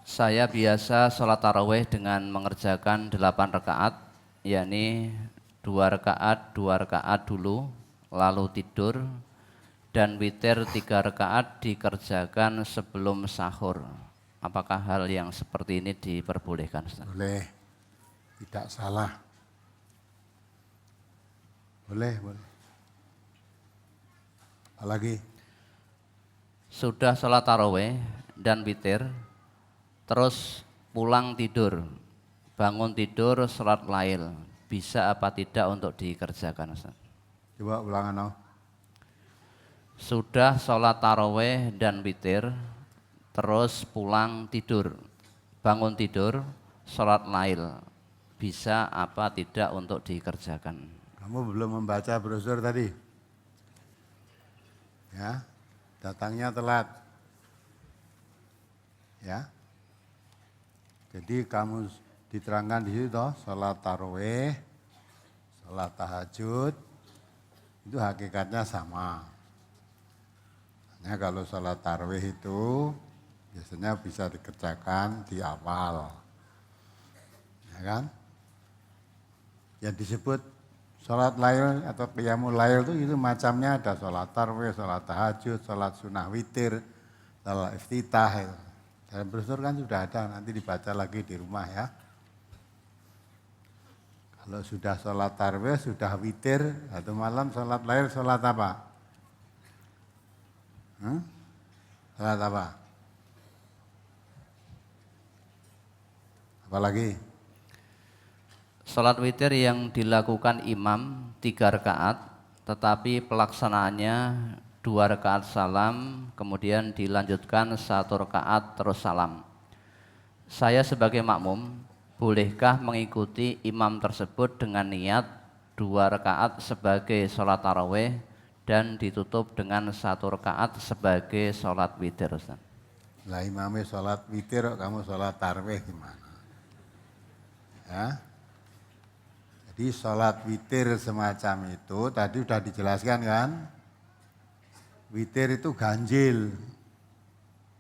Saya biasa sholat tarawih dengan mengerjakan 8 rakaat, yakni 2 rakaat dulu, lalu tidur, dan witir 3 rakaat dikerjakan sebelum sahur. Apakah hal yang seperti ini diperbolehkan, Ustaz? Boleh, tidak salah. Boleh. Apalagi? Sudah sholat tarawih dan witir, terus pulang tidur, bangun tidur, sholat lail, bisa apa tidak untuk dikerjakan, Ustaz? Coba ulangan no. Sudah sholat tarawih dan witir, terus pulang tidur, bangun tidur, sholat lail, bisa apa tidak untuk dikerjakan? Kamu belum membaca brosur tadi? Ya, datangnya telat. Ya, jadi kamu diterangkan di situ toh, sholat tarawih, sholat tahajud, itu hakikatnya sama. Hanya kalau sholat tarawih itu biasanya bisa dikerjakan di awal, ya kan? Yang disebut sholat lail atau qiyamul lail itu macamnya ada sholat tarawih, sholat tahajud, sholat sunnah witir, sholat iftitah. Itu. Dalam brosur kan sudah ada, nanti dibaca lagi di rumah ya. Kalau sudah sholat tarawih, sudah witir, atau malam sholat lail, sholat apa? Sholat apa? Apalagi? Sholat witir yang dilakukan imam 3 rakaat, tetapi pelaksanaannya 2 rakaat salam, kemudian dilanjutkan 1 rakaat terus salam. Saya sebagai makmum, bolehkah mengikuti imam tersebut dengan niat 2 rakaat sebagai sholat tarawih dan ditutup dengan 1 rakaat sebagai sholat witir, Ustaz? Lah imamnya sholat witir, kamu sholat tarawih gimana? Ya. Jadi sholat witir semacam itu tadi sudah dijelaskan kan? Witir itu ganjil.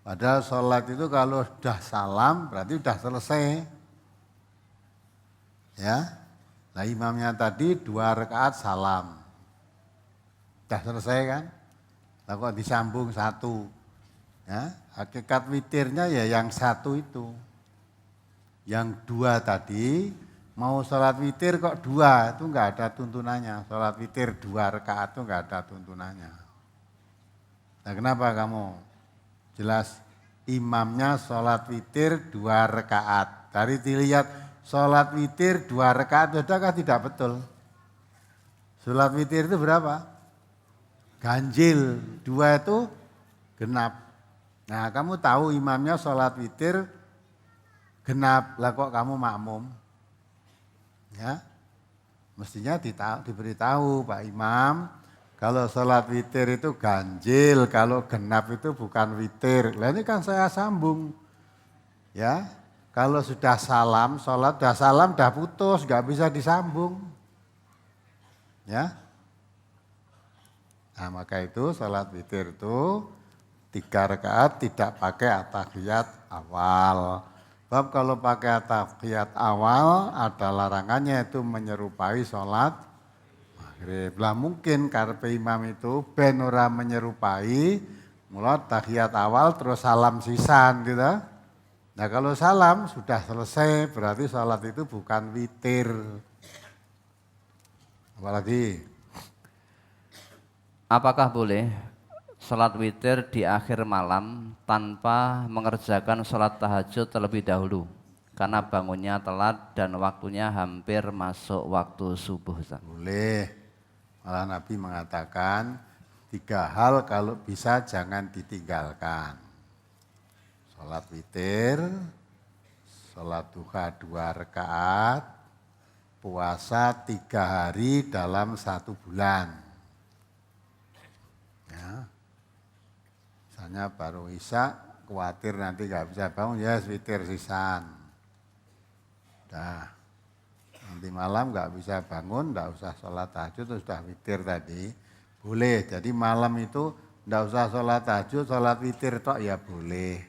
Padahal sholat itu kalau sudah salam berarti sudah selesai. Ya. Nah imamnya tadi 2 rakaat salam. Sudah selesai kan? Lah kok disambung 1. Ya, hakikat witirnya ya yang 1 itu. Yang 2 tadi mau sholat witir kok 2, itu enggak ada tuntunannya. Sholat witir 2 rakaat itu enggak ada tuntunannya. Nah kenapa kamu? Jelas imamnya sholat witir 2 rakaat. Dari dilihat sholat witir 2 rakaat, sudahkah tidak betul? Sholat witir itu berapa? Ganjil, 2 itu genap. Nah kamu tahu imamnya sholat witir genap, lah kok kamu makmum? Ya, mestinya diberitahu Pak Imam, kalau sholat witir itu ganjil, kalau genap itu bukan witir. Lah ini kan saya sambung. Ya, kalau sudah salam, sholat sudah salam, sudah putus, nggak bisa disambung. Ya, nah maka itu sholat witir itu 3 rakaat tidak pakai at-tahiyat awal. Sebab kalau pakai at-tahiyat awal ada larangannya itu menyerupai sholat maghrib. Lah mungkin karena imam itu ben ora menyerupai, mulai tahiyat awal terus salam sisan gitu. Nah kalau salam sudah selesai berarti sholat itu bukan witir. Apalagi? Apakah boleh sholat witir di akhir malam tanpa mengerjakan sholat tahajud terlebih dahulu? Karena bangunnya telat dan waktunya hampir masuk waktu subuh, Ustaz. Boleh. Malah Nabi mengatakan 3 hal kalau bisa jangan ditinggalkan. Sholat witir, sholat duha 2 rakaat, puasa 3 hari dalam 1 bulan. Ya. Misalnya baru isya, khawatir nanti gak bisa bangun, ya witir sisan. Dah, nanti malam gak bisa bangun, gak usah sholat tahajud, sudah witir tadi. Boleh, jadi malam itu gak usah sholat tahajud, sholat witir tok ya boleh.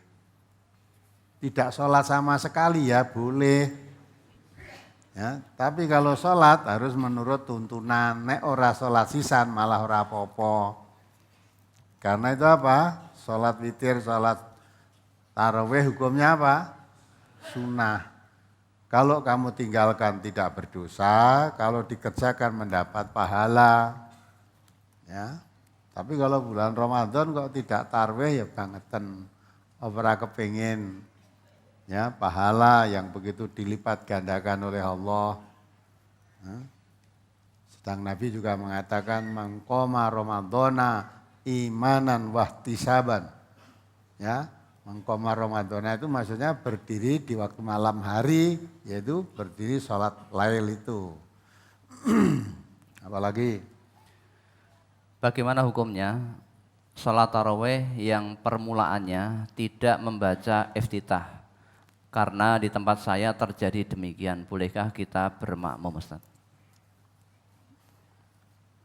tidak sholat sama sekali ya boleh. Ya, tapi kalau sholat harus menurut tuntunan. Nek ora sholat sisan malah ora apa-apa. Karena itu apa? Sholat witir, sholat tarawih hukumnya apa? Sunnah. Kalau kamu tinggalkan tidak berdosa, kalau dikerjakan mendapat pahala. Ya. Tapi kalau bulan Ramadan kok tidak tarawih ya bangetan. Ora kepengin ya pahala yang begitu dilipat gandakan oleh Allah. Sedang Nabi juga mengatakan mangqoma Ramadhana imanan wahtisaban. Ya, mangqoma Ramadhana itu maksudnya berdiri di waktu malam hari, yaitu berdiri sholat lail itu. Apalagi Bagaimana hukumnya sholat tarawih yang permulaannya tidak membaca iftitah? Karena di tempat saya terjadi demikian. Bolehkah kita bermakmum, Ustaz?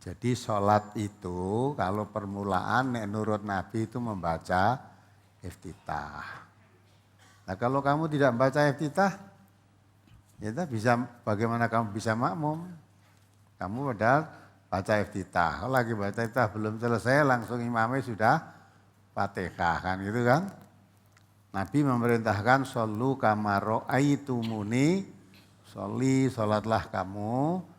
jadi sholat itu kalau permulaan menurut Nabi itu membaca iftitah. Nah kalau kamu tidak membaca iftitah, ya bisa bagaimana kamu bisa makmum? Kamu padahal baca iftitah, kalau lagi baca iftitah belum selesai langsung imamnya sudah Fatihah kan gitu kan. Nabi memerintahkan shollu kama ra'aitumuni, sholatlah kamu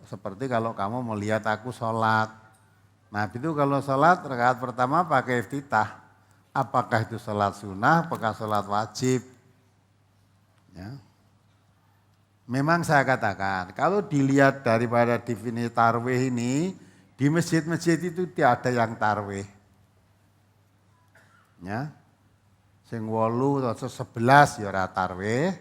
seperti kalau kamu melihat aku sholat. Nabi itu kalau sholat rakaat pertama pakai iftitah. Apakah itu sholat sunnah, apakah sholat wajib? Ya. Memang saya katakan, kalau dilihat daripada definisi tarwih ini, di masjid-masjid itu tidak ada yang tarwih. Ya. Sing 8 atau 11 ya ora tarwih,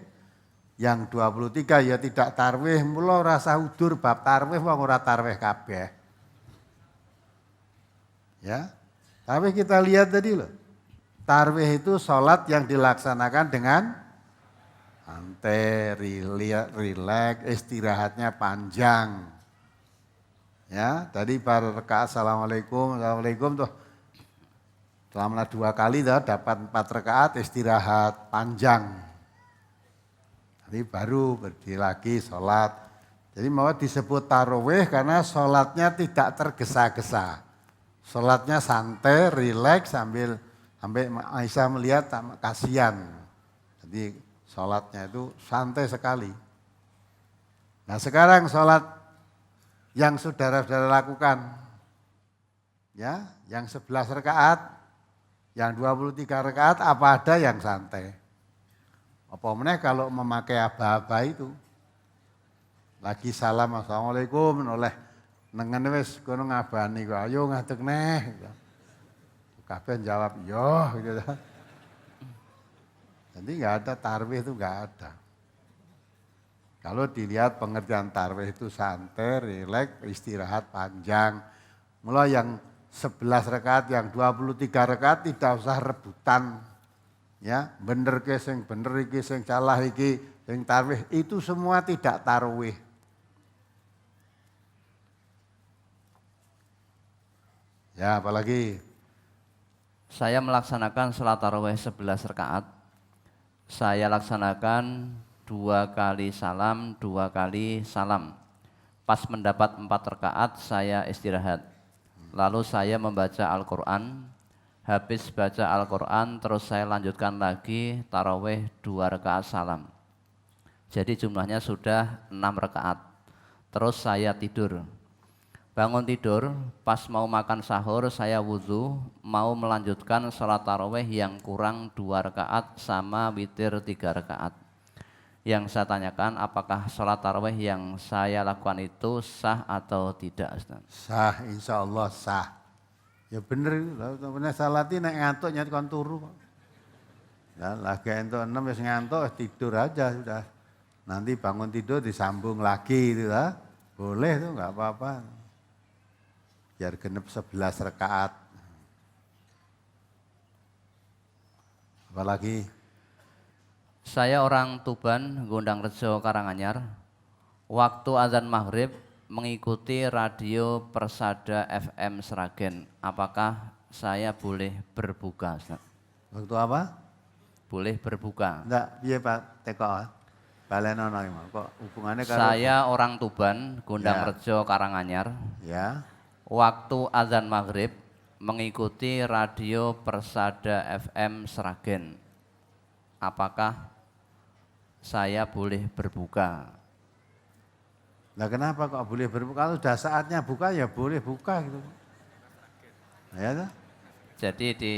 yang 23 ya tidak tarwih, mula rasa udur bab tarwih wong ora tarwih kabeh. Ya. Tapi kita lihat tadi loh. Tarwih itu sholat yang dilaksanakan dengan santai, rileks, istirahatnya panjang. Ya, tadi pada rakaat assalamualaikum tuh selama 2 kali dapat 4 rakaat istirahat panjang. Jadi baru berdiri lagi sholat. Jadi mau disebut tarawih karena sholatnya tidak tergesa-gesa. Sholatnya santai, rileks sampai Aisyah melihat kasihan. Jadi sholatnya itu santai sekali. Nah sekarang sholat yang saudara-saudara lakukan, ya, yang 11 rakaat, yang 23 rakaat, apa ada yang santai? Apa meneh kalau memakai aba-aba itu, lagi salam assalamualaikum, oleh nengen wis kono ngabani kok, ayo ngadeg neh. Kabeh jawab yo gitu. Jadi nggak ada tarwih itu nggak ada. Kalau dilihat pengertian tarwih itu santai, rileks, istirahat panjang. Mulai yang 11 rakaat, yang 23 rakaat tidak usah rebutan. Ya, bener ke sing bener iki sing salah iki sing tarwih itu semua tidak tarwih. Ya, apalagi Saya melaksanakan sholat tarawih 11 rakaat. Saya laksanakan 2 kali salam, 2 kali salam. Pas mendapat 4 rakaat saya istirahat. Lalu saya membaca Al-Quran. Habis baca Al-Quran terus saya lanjutkan lagi tarawih 2 rakaat salam. Jadi jumlahnya sudah 6 rakaat. Terus saya tidur. Bangun tidur, pas mau makan sahur saya wudhu, mau melanjutkan sholat tarawih yang kurang 2 rakaat sama witir 3 rakaat. Yang saya tanyakan apakah sholat tarawih yang saya lakukan itu sah atau tidak, Ustaz? sah, insya Allah sah. Ya bener, bener salati nek ngantuk nyat kon turu kok. Ya lagi entuk 6 wis ngantuk tidur aja sudah. Nanti bangun tidur disambung lagi gitu lah. Boleh tuh enggak apa-apa. Biar genep 11 rakaat. Apalagi Saya orang Tuban, Gondangrejo, Karanganyar. Waktu azan maghrib mengikuti radio Persada FM Sragen. Apakah saya boleh berbuka, Ustaz? waktu apa? boleh berbuka. Enggak, piye Pak teko? Balenono iki mau. Kok hubungannya karo Saya orang Tuban, Gondang Ya. Rejo, Karanganyar. ya? Waktu azan maghrib mengikuti radio Persada FM Sragen. Apakah saya boleh berbuka? Lah kenapa kok boleh berbuka? Kalau sudah saatnya buka ya boleh buka gitu. Ya toh? Jadi di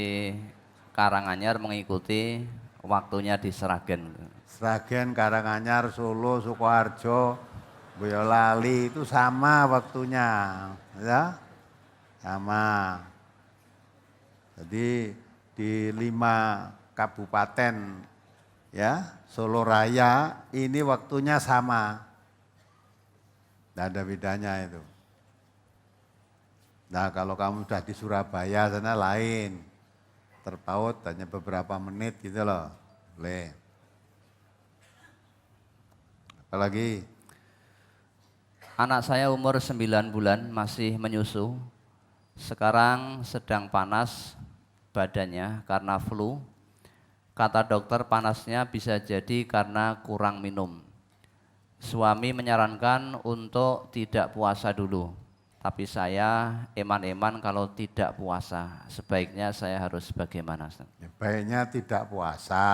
Karanganyar mengikuti waktunya di Sragen. Sragen, Karanganyar, Solo, Sukoharjo, Boyolali itu sama waktunya, ya, sama. Jadi di 5 kabupaten, ya, Solo Raya ini waktunya sama, tidak ada bedanya itu. Nah kalau kamu sudah di Surabaya sana lain, terpaut hanya beberapa menit gitu loh, boleh. Apalagi Anak saya umur 9 bulan masih menyusu. Sekarang sedang panas badannya karena flu. Kata dokter panasnya bisa jadi karena kurang minum. Suami menyarankan untuk tidak puasa dulu. Tapi saya eman-eman kalau tidak puasa. Sebaiknya saya harus bagaimana, Ustaz? ya, baiknya tidak puasa.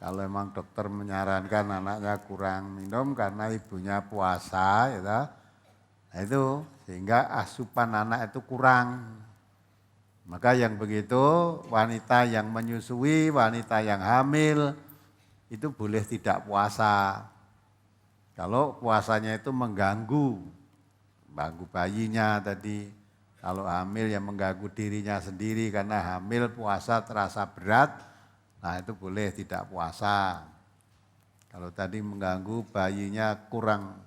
Kalau memang dokter menyarankan anaknya kurang minum karena ibunya puasa, ya toh, nah itu sehingga asupan anak itu kurang. Maka yang begitu wanita yang menyusui, wanita yang hamil itu boleh tidak puasa. Kalau puasanya itu mengganggu bayinya tadi. Kalau hamil yang mengganggu dirinya sendiri karena hamil puasa terasa berat, nah itu boleh tidak puasa. Kalau tadi mengganggu bayinya kurang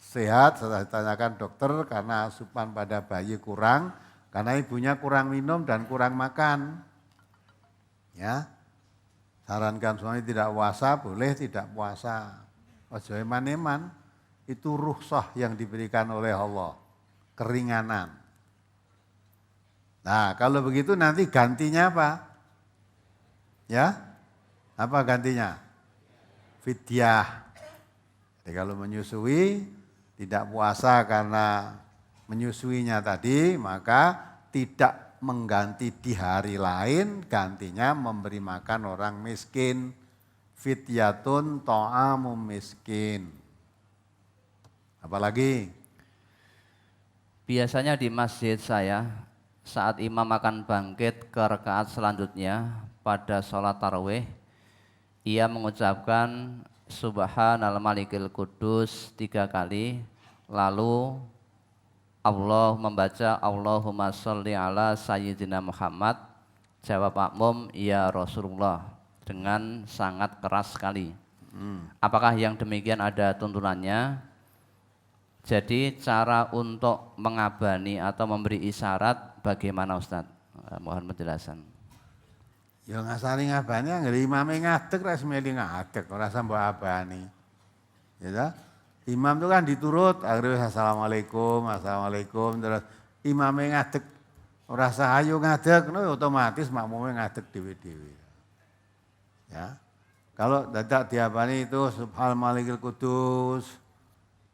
sehat, setelah ditanyakan dokter karena asupan pada bayi kurang, karena ibunya kurang minum dan kurang makan. Ya, sarankan suami tidak puasa, boleh tidak puasa. Ojo eman-eman, itu rukhsah yang diberikan oleh Allah, keringanan. Nah kalau begitu nanti gantinya apa? Ya, apa gantinya? Fidyah. Jadi kalau menyusui tidak puasa karena menyusuinya tadi, maka tidak mengganti di hari lain, gantinya memberi makan orang miskin. Fidyatun ta'amum miskin. Apalagi? Biasanya di masjid saya, saat imam akan bangkit ke rakaat selanjutnya pada sholat tarawih, ia mengucapkan Subhanal Malikil Kudus 3 kali, lalu Allah membaca Allahumma sholli ala Sayyidina Muhammad. Jawab makmum, ya Rasulullah, dengan sangat keras sekali. Apakah yang demikian ada tuntunannya? Jadi cara untuk mengabani atau memberi isyarat bagaimana, Ustadz? Mohon penjelasan. Ya ngasari ngabani anggere imame ngadeg ras meli ngadeg ora sambo abani. Ya toh? Imam itu kan diturut akhirnya assalamualaikum terus imame ngadeg ora sah ayo ngadeg no, otomatis makmume ngadeg dhewe-dhewe. Ya. Kalau dadak diabani itu Subhanal Malikil Kudus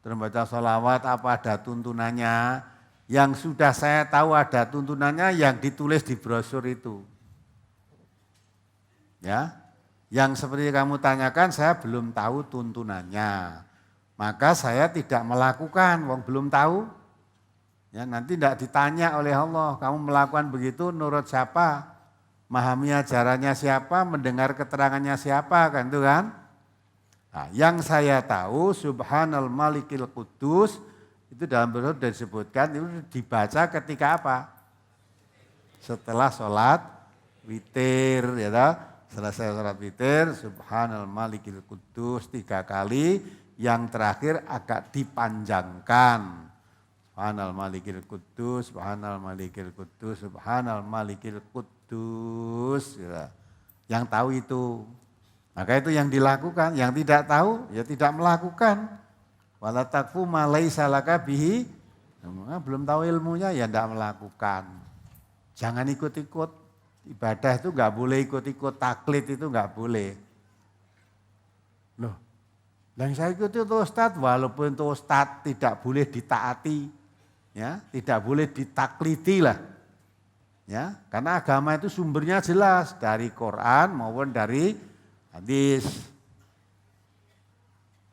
terus baca sholawat apa ada tuntunannya? Yang sudah saya tahu ada tuntunannya yang ditulis di brosur itu. Ya, yang seperti kamu tanyakan saya belum tahu tuntunannya, maka saya tidak melakukan, wong belum tahu. Ya, nanti tidak ditanya oleh Allah, kamu melakukan begitu menurut siapa, memahami ajarannya siapa, mendengar keterangannya siapa, kan itu kan? Nah, yang saya tahu Subhanal Malikil Kudus itu dalam brosur disebutkan itu dibaca ketika apa? Setelah sholat witir, ya toh? Selesai sholat witir, Subhanal Malikil Kudus 3 kali, yang terakhir agak dipanjangkan. Subhanal Malikil Kudus, Subhanal Malikil Kudus, Subhanal Malikil Kudus. Ya. Yang tahu itu, maka itu yang dilakukan. Yang tidak tahu, ya tidak melakukan. Wala takfu ma laisa laka bihi, belum tahu ilmunya, ya tidak melakukan. Jangan ikut-ikut. ibadah itu nggak boleh ikut-ikut taklid, itu nggak boleh. Loh, yang saya ikuti itu Ustadz, walaupun itu Ustadz tidak boleh ditaati, ya, tidak boleh ditakliti lah. Ya, karena agama itu sumbernya jelas dari Quran maupun dari hadis.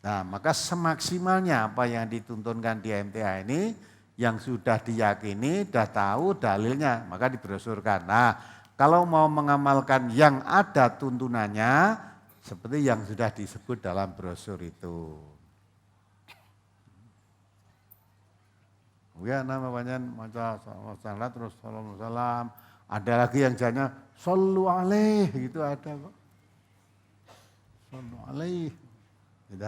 Nah, maka semaksimalnya apa yang dituntunkan di MTA ini yang sudah diyakini, sudah tahu dalilnya, maka dibrosurkan. Nah, kalau mau mengamalkan yang ada tuntunannya seperti yang sudah disebut dalam brosur itu. Ya namanya maca salat terus salam. Ada lagi yang jadinya sallu alaih gitu ada kok. Sallu alaih. Gitu.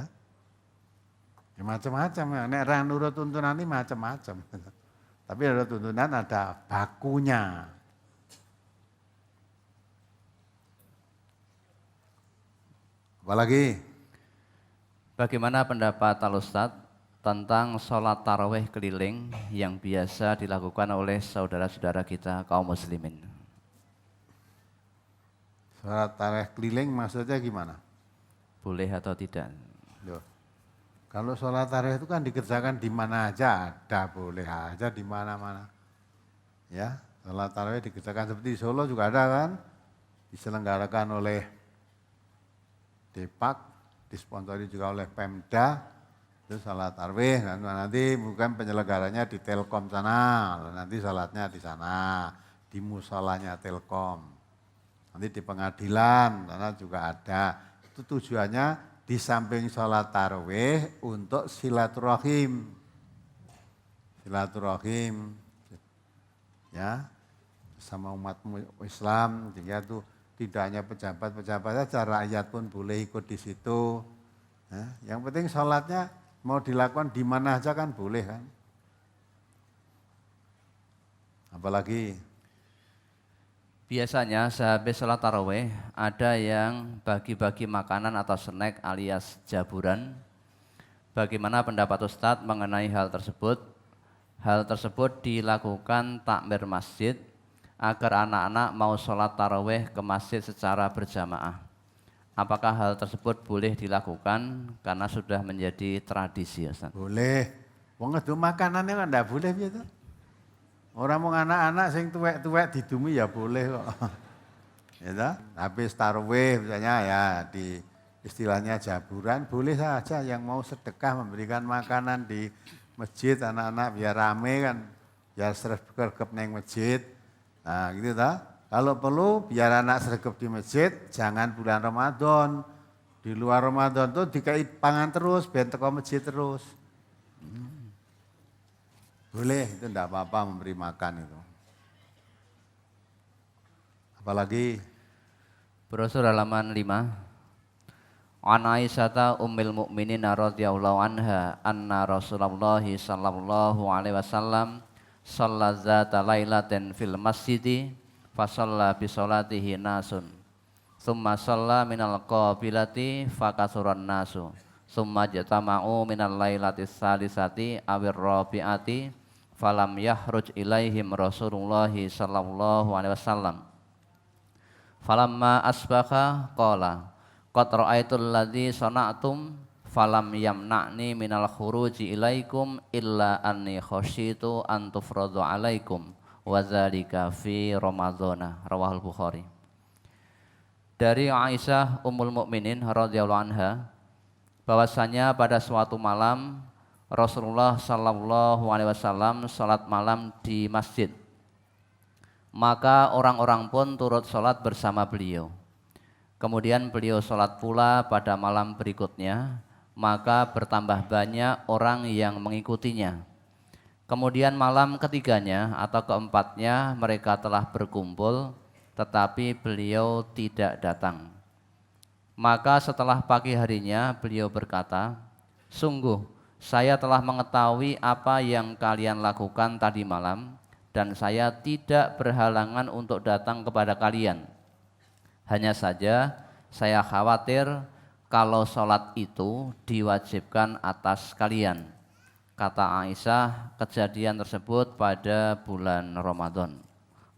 Ya macam-macam ya. Nek ra nurut tuntunan ini macam-macam. Tapi ada tuntunan ada bakunya. Apalagi? Bagaimana pendapat Al-Ustadz tentang sholat tarawih keliling yang biasa dilakukan oleh saudara-saudara kita kaum muslimin? Sholat tarawih keliling maksudnya gimana? Boleh atau tidak? Loh, kalau sholat tarawih itu kan dikerjakan di mana aja, ada boleh aja di mana-mana. Ya, sholat tarawih dikerjakan seperti di Solo juga ada kan, diselenggarakan oleh Depak, disponsori juga oleh Pemda. Itu salat tarawih, nanti bukan penyelenggaranya di Telkom sana, nanti salatnya di sana, di musolanya Telkom. Nanti di pengadilan, sana juga ada. Itu tujuannya di samping salat tarawih untuk silaturahim. Silaturahim, ya, sama umat Islam, sehingga itu tidak hanya pejabat-pejabat saja, rakyat pun boleh ikut di situ. Ya, yang penting salatnya mau dilakukan di mana aja kan boleh kan. Apalagi? Biasanya sehabis sholat tarawih ada yang bagi-bagi makanan atau snack alias jaburan. Bagaimana pendapat Ustadz mengenai hal tersebut? Hal tersebut dilakukan takmir masjid agar anak-anak mau sholat tarawih ke masjid secara berjamaah. Apakah hal tersebut boleh dilakukan karena sudah menjadi tradisi, Ustaz? Boleh. Wong itu makanannya kan enggak boleh gitu. Orang mau anak-anak sing tuwek-tuwek didumi ya boleh kok. Ya, habis tarawih misalnya ya di istilahnya jaburan boleh saja yang mau sedekah memberikan makanan di masjid anak-anak biar rame kan. Biar sregep neng masjid. Nah, gitu ta. Kalau perlu biar anak sregep di masjid, jangan bulan Ramadan. Di luar Ramadan tuh dikai pangan terus, biar teko masjid terus. Boleh, itu enggak apa-apa memberi makan itu. Apalagi? Brosur halaman 5. An Aisyata ummil mukminin radhiyallahu anha anna Rasulullah sallallahu alaihi wasallam shalla zata lailatin fil masjidi fasalla bi sholatihi nasun summa shalla minal qabilati fakasuran nasu summa jatama'u minal lailati salisati awir rabi'ati falam yahruj ilaihim Rasulullah sallallahu alaihi wasallam falamma asbaha qala qad ra'aitul ladzi sana'tum falam yamna'ni minal khuruji ilaikum illa anni khasyitu an tufradu alaikum wa dzalika fi Ramadhana, rawahul Bukhari. Dari Aisyah Ummul Mukminin radhiyallahu anha bahwasanya pada suatu malam Rasulullah sallallahu alaihi wasallam salat malam di masjid. Maka orang-orang pun turut salat bersama beliau. Kemudian beliau salat pula pada malam berikutnya, maka bertambah banyak orang yang mengikutinya. Kemudian malam ketiganya atau keempatnya mereka telah berkumpul, tetapi beliau tidak datang. Maka setelah pagi harinya beliau berkata, sungguh saya telah mengetahui apa yang kalian lakukan tadi malam, dan saya tidak berhalangan untuk datang kepada kalian. Hanya saja saya khawatir kalau sholat itu diwajibkan atas kalian. Kata Aisyah, kejadian tersebut pada bulan Ramadan.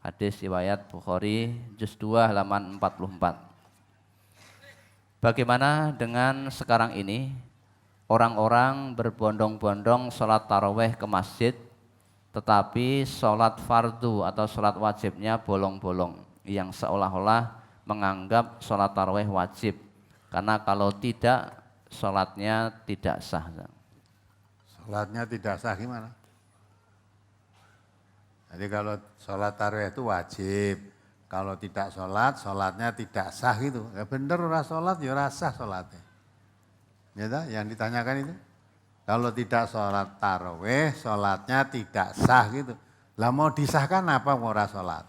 Hadis riwayat Bukhari juz 2 halaman 44. Bagaimana dengan sekarang ini orang-orang berbondong-bondong sholat taraweh ke masjid, tetapi sholat fardu atau sholat wajibnya bolong-bolong, yang seolah-olah menganggap sholat taraweh wajib, karena kalau tidak sholatnya tidak sah. Sholatnya tidak sah gimana? Jadi kalau sholat tarawih itu wajib, kalau tidak sholat, sholatnya tidak sah gitu. Ya bener ora sholat, ya ora sah sholatnya. Ya tak? Yang ditanyakan itu. Kalau tidak sholat tarawih, sholatnya tidak sah gitu. Lah mau disahkan apa mau ora sholat?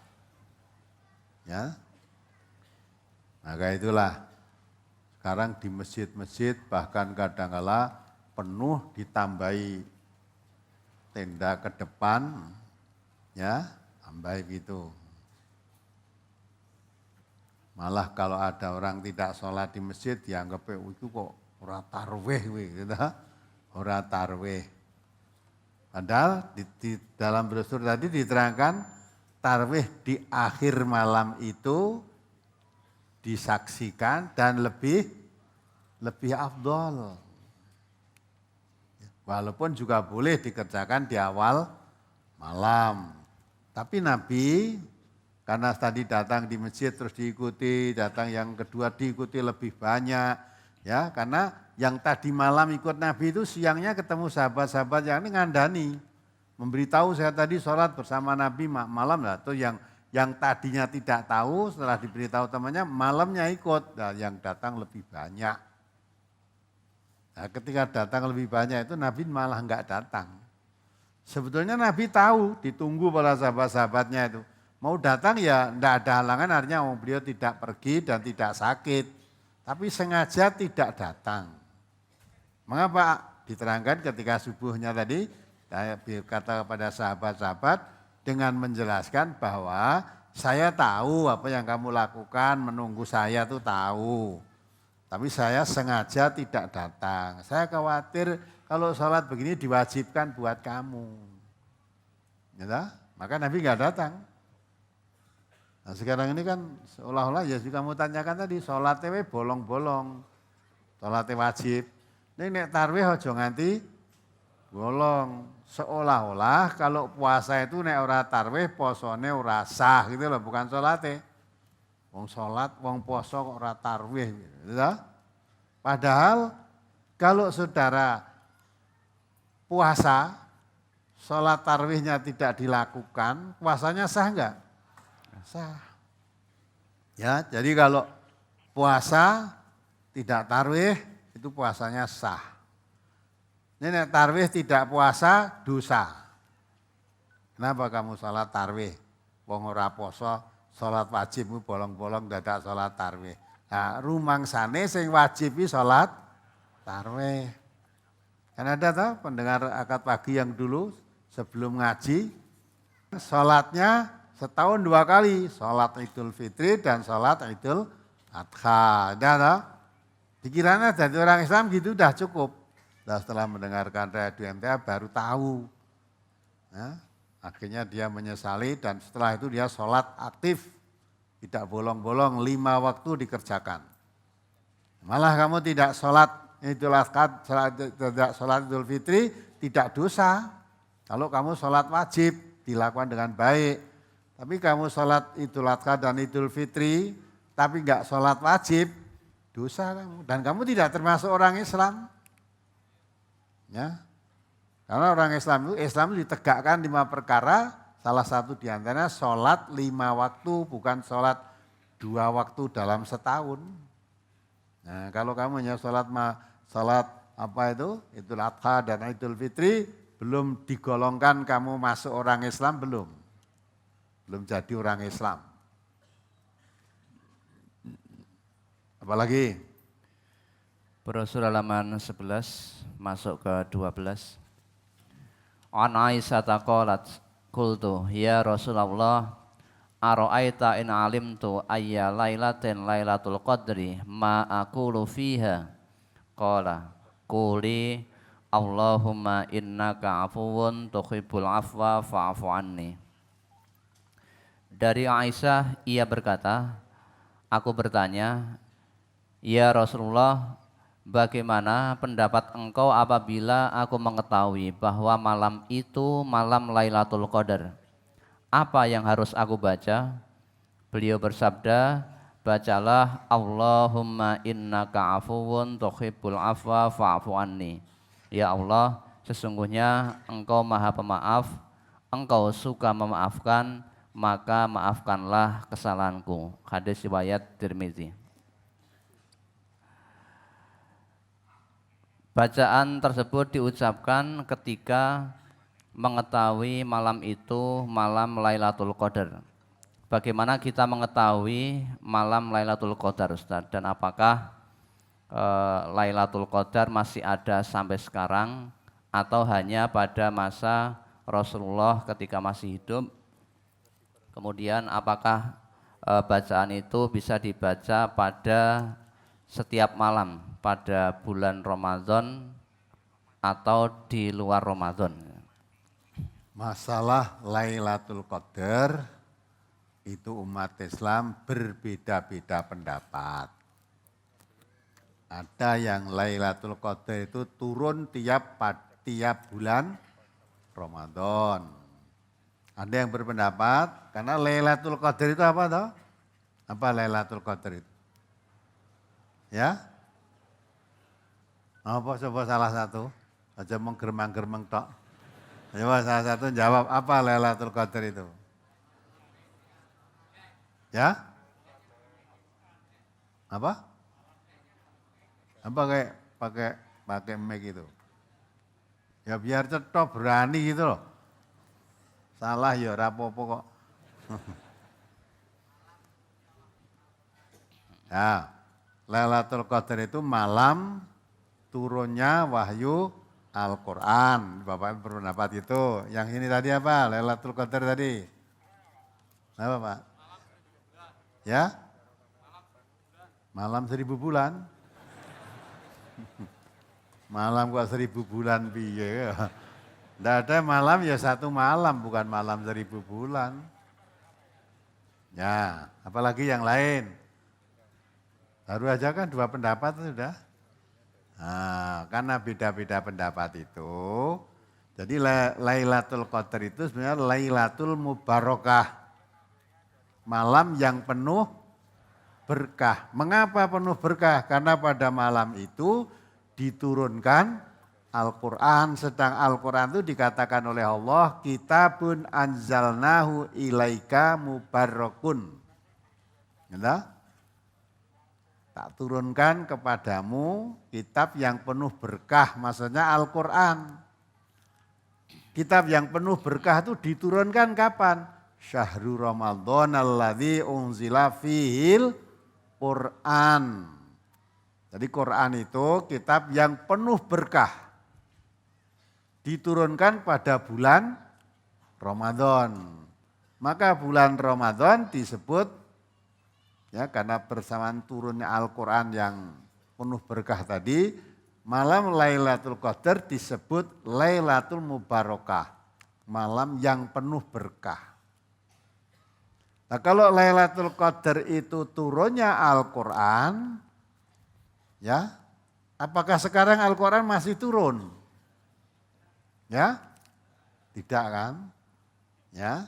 Ya. Maka itulah sekarang di masjid-masjid bahkan kadang-kala penuh ditambahi tenda ke depan, ya, tambah gitu. Malah kalau ada orang tidak sholat di masjid dianggap itu kok ora tarwih gitu, ora tarwih. Padahal di dalam brosur tadi diterangkan tarwih di akhir malam itu disaksikan dan lebih afdol. Walaupun juga boleh dikerjakan di awal malam. Tapi Nabi karena tadi datang di masjid terus diikuti, datang yang kedua diikuti lebih banyak. Ya, karena yang tadi malam ikut Nabi itu siangnya ketemu sahabat-sahabat yang ini ngandani. Memberitahu saya tadi sholat bersama Nabi malam lah. Atau yang tadinya tidak tahu setelah diberitahu temannya malamnya ikut. Nah, yang datang lebih banyak. Nah, ketika datang lebih banyak itu Nabi malah enggak datang. Sebetulnya Nabi tahu ditunggu para sahabat-sahabatnya itu. Mau datang ya enggak ada halangan, artinya beliau tidak pergi dan tidak sakit. Tapi sengaja tidak datang. Mengapa? Diterangkan ketika subuhnya tadi, saya berkata kepada sahabat-sahabat dengan menjelaskan bahwa saya tahu apa yang kamu lakukan, menunggu saya itu tahu. Tapi saya sengaja tidak datang. Saya khawatir kalau sholat begini diwajibkan buat kamu. Ya, maka Nabi nggak datang. Nah sekarang ini kan seolah-olah ya kamu tanyakan tadi, sholatnya bolong-bolong. Sholatnya wajib. Ini nek tarwih aja nganti bolong. Seolah-olah kalau puasa itu nek ora tarwih posone ora sah gitu loh, bukan sholatnya. Wong sholat, wong poso kok ora tarwih gitu. Padahal kalau saudara puasa, sholat tarwihnya tidak dilakukan, puasanya sah enggak? Sah. Ya, jadi kalau puasa tidak tarwih itu puasanya sah. Ini tarwih tidak puasa dosa. Kenapa kamu sholat tarwih? Wong ora poso. Sholat wajib bolong-bolong dadak sholat tarwih. Nah, rumangsane sing wajib sholat tarwih. Kan ada tuh pendengar akad pagi yang dulu sebelum ngaji, sholatnya setahun 2 kali, sholat Idul Fitri dan sholat Idul Adha. Ada dikiranya dari orang Islam gitu udah cukup. Nah, setelah mendengarkan radio MTA baru tahu. Nah, akhirnya dia menyesali dan setelah itu dia sholat aktif. Tidak bolong-bolong 5 waktu dikerjakan. Malah kamu tidak sholat Idul Adha, tidak sholat Idul Fitri, tidak dosa. Kalau kamu sholat wajib dilakukan dengan baik. Tapi kamu sholat Idul Adha dan Idul Fitri, tapi enggak sholat wajib, dosa kamu. Dan kamu tidak termasuk orang Islam. Ya. Karena orang Islam itu ditegakkan 5 perkara, salah satu diantaranya sholat 5 waktu, bukan sholat 2 waktu dalam setahun. Nah kalau kamu hanya sholat apa itu, Idul Adha dan Idul Fitri, belum digolongkan kamu masuk orang Islam, belum jadi orang Islam. Apalagi? Brosur halaman 11 masuk ke 12. An Aisyah taqalat qultu ya Rasulullah ara'aita in alimtu ayya lailatin lailatul qadri ma aqulu fiha qala quli Allahumma innaka afuwun tuhibbul afwa fa'fu anni. Dari Aisyah ia berkata, aku bertanya, ya Rasulullah, bagaimana pendapat engkau apabila aku mengetahui bahwa malam itu malam Lailatul Qadar? Apa yang harus aku baca? Beliau bersabda, bacalah Allahumma innaka afuwun tuhibbul afwa fa'fu anni. Ya Allah, sesungguhnya engkau maha pemaaf, engkau suka memaafkan, maka maafkanlah kesalahanku. Hadis riwayat Tirmizi. Bacaan tersebut diucapkan ketika mengetahui malam itu malam Lailatul Qadar. Bagaimana kita mengetahui malam Lailatul Qadar, Ustaz? Dan apakah Lailatul Qadar masih ada sampai sekarang atau hanya pada masa Rasulullah ketika masih hidup? Kemudian apakah bacaan itu bisa dibaca pada setiap malam pada bulan Ramadan atau di luar Ramadan? Masalah Lailatul Qadar itu umat Islam berbeda-beda pendapat. Ada yang Lailatul Qadar itu turun tiap bulan Ramadan. Ada yang berpendapat karena Lailatul Qadar itu apa toh? Apa Lailatul Qadar itu? Ya? Apa coba salah satu? Aja menggeremang-geremeng tok. Coba salah satu jawab apa Lailatul Qadar itu? Ya? Apa? Apa kayak pakai mic itu? Ya biar cetok berani gitu loh. Salah ya rapopo kok. Ya, Lailatul Qadar itu malam turunnya wahyu Al-Quran. Bapak berpendapat itu. Yang ini tadi apa? Lailatul Qadar tadi. Apa Pak? Ya? Malam 1000 bulan. Malam kok 1000 bulan piye? Tidak ada malam ya satu malam, bukan malam 1000 bulan. Ya, apalagi yang lain. Baru aja kan 2 pendapat sudah. Nah, karena beda-beda pendapat itu, jadi Lailatul Qadar itu sebenarnya Lailatul Mubarakah. Malam yang penuh berkah. Mengapa penuh berkah? Karena pada malam itu diturunkan Al-Quran, sedang Al-Quran itu dikatakan oleh Allah, kitabun anzalnahu ilaika mubarakun. Ya, tak turunkan kepadamu kitab yang penuh berkah, maksudnya Al-Quran. Kitab yang penuh berkah itu diturunkan kapan? Syahrul Ramadan alladzi unzila fihil Quran. Jadi Quran itu kitab yang penuh berkah. Diturunkan pada bulan Ramadan. Maka bulan Ramadan disebut ya karena bersamaan turunnya Al-Quran yang penuh berkah tadi, malam Lailatul Qadar disebut Lailatul Mubarakah, malam yang penuh berkah. Nah kalau Lailatul Qadar itu turunnya Al-Quran, ya apakah sekarang Al-Quran masih turun? Ya, tidak kan? Ya,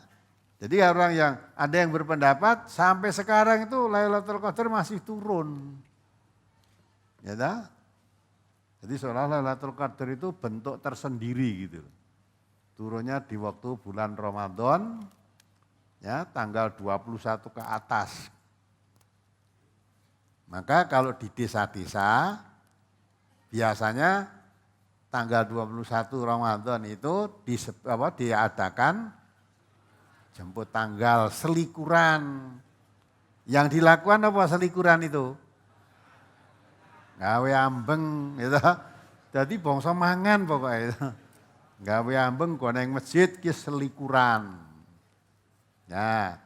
jadi orang yang ada yang berpendapat sampai sekarang itu Lailatul Qadar masih turun. Ya dah? Jadi seolah Lailatul Qadar itu bentuk tersendiri gitu. Turunnya di waktu bulan Ramadan, ya tanggal 21 ke atas. Maka kalau di desa-desa biasanya tanggal 21 Ramadan itu diadakan jemput tanggal selikuran. Yang dilakukan apa selikuran itu? Gawe ambeng gitu. Jadi bangsa mangan pokoknya itu. Gawe ambeng koneng masjid ki selikuran. Ya,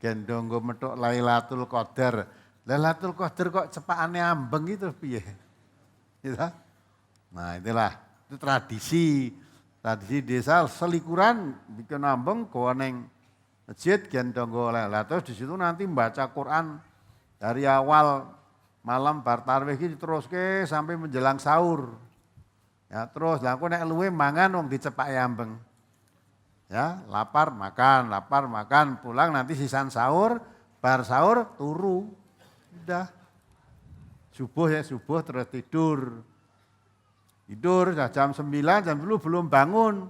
gendong go metuk Lailatul Qadar. Lailatul Qadar kok cepakane ambeng itu piye? Gitu. Nah, itulah itu tradisi desa selikuran bikin ambeng koneng masjid gen tonggo lela. Terus di situ nanti membaca Quran dari awal malam bar tarawih iki diteruske sampai menjelang sahur. Ya, terus lah aku nek luwe mangan wong dicepake ambeng. Ya, lapar makan, pulang nanti sisan sahur, bar sahur turu. Udah. Subuh terus tidur. Tidur jam 9, jam 10 belum bangun.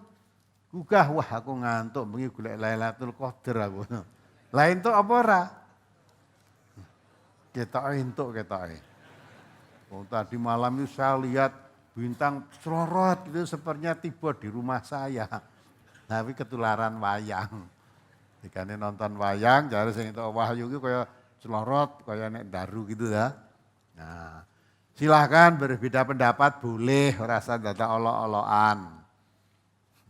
Gugah, wah aku ngantuk bengi golek Lailatul Qadar aku. Lain tuh apa ora? Ketoke. Oh, tadi malam itu saya lihat bintang celorot itu sepertinya tiba di rumah saya. Tapi ketularan wayang. Dikane nonton wayang, jare sing entuk wahyu iki kaya celorot, kaya nek daru gitu ya. Nah, silahkan berbeda pendapat boleh, rasa dada olok-olokan.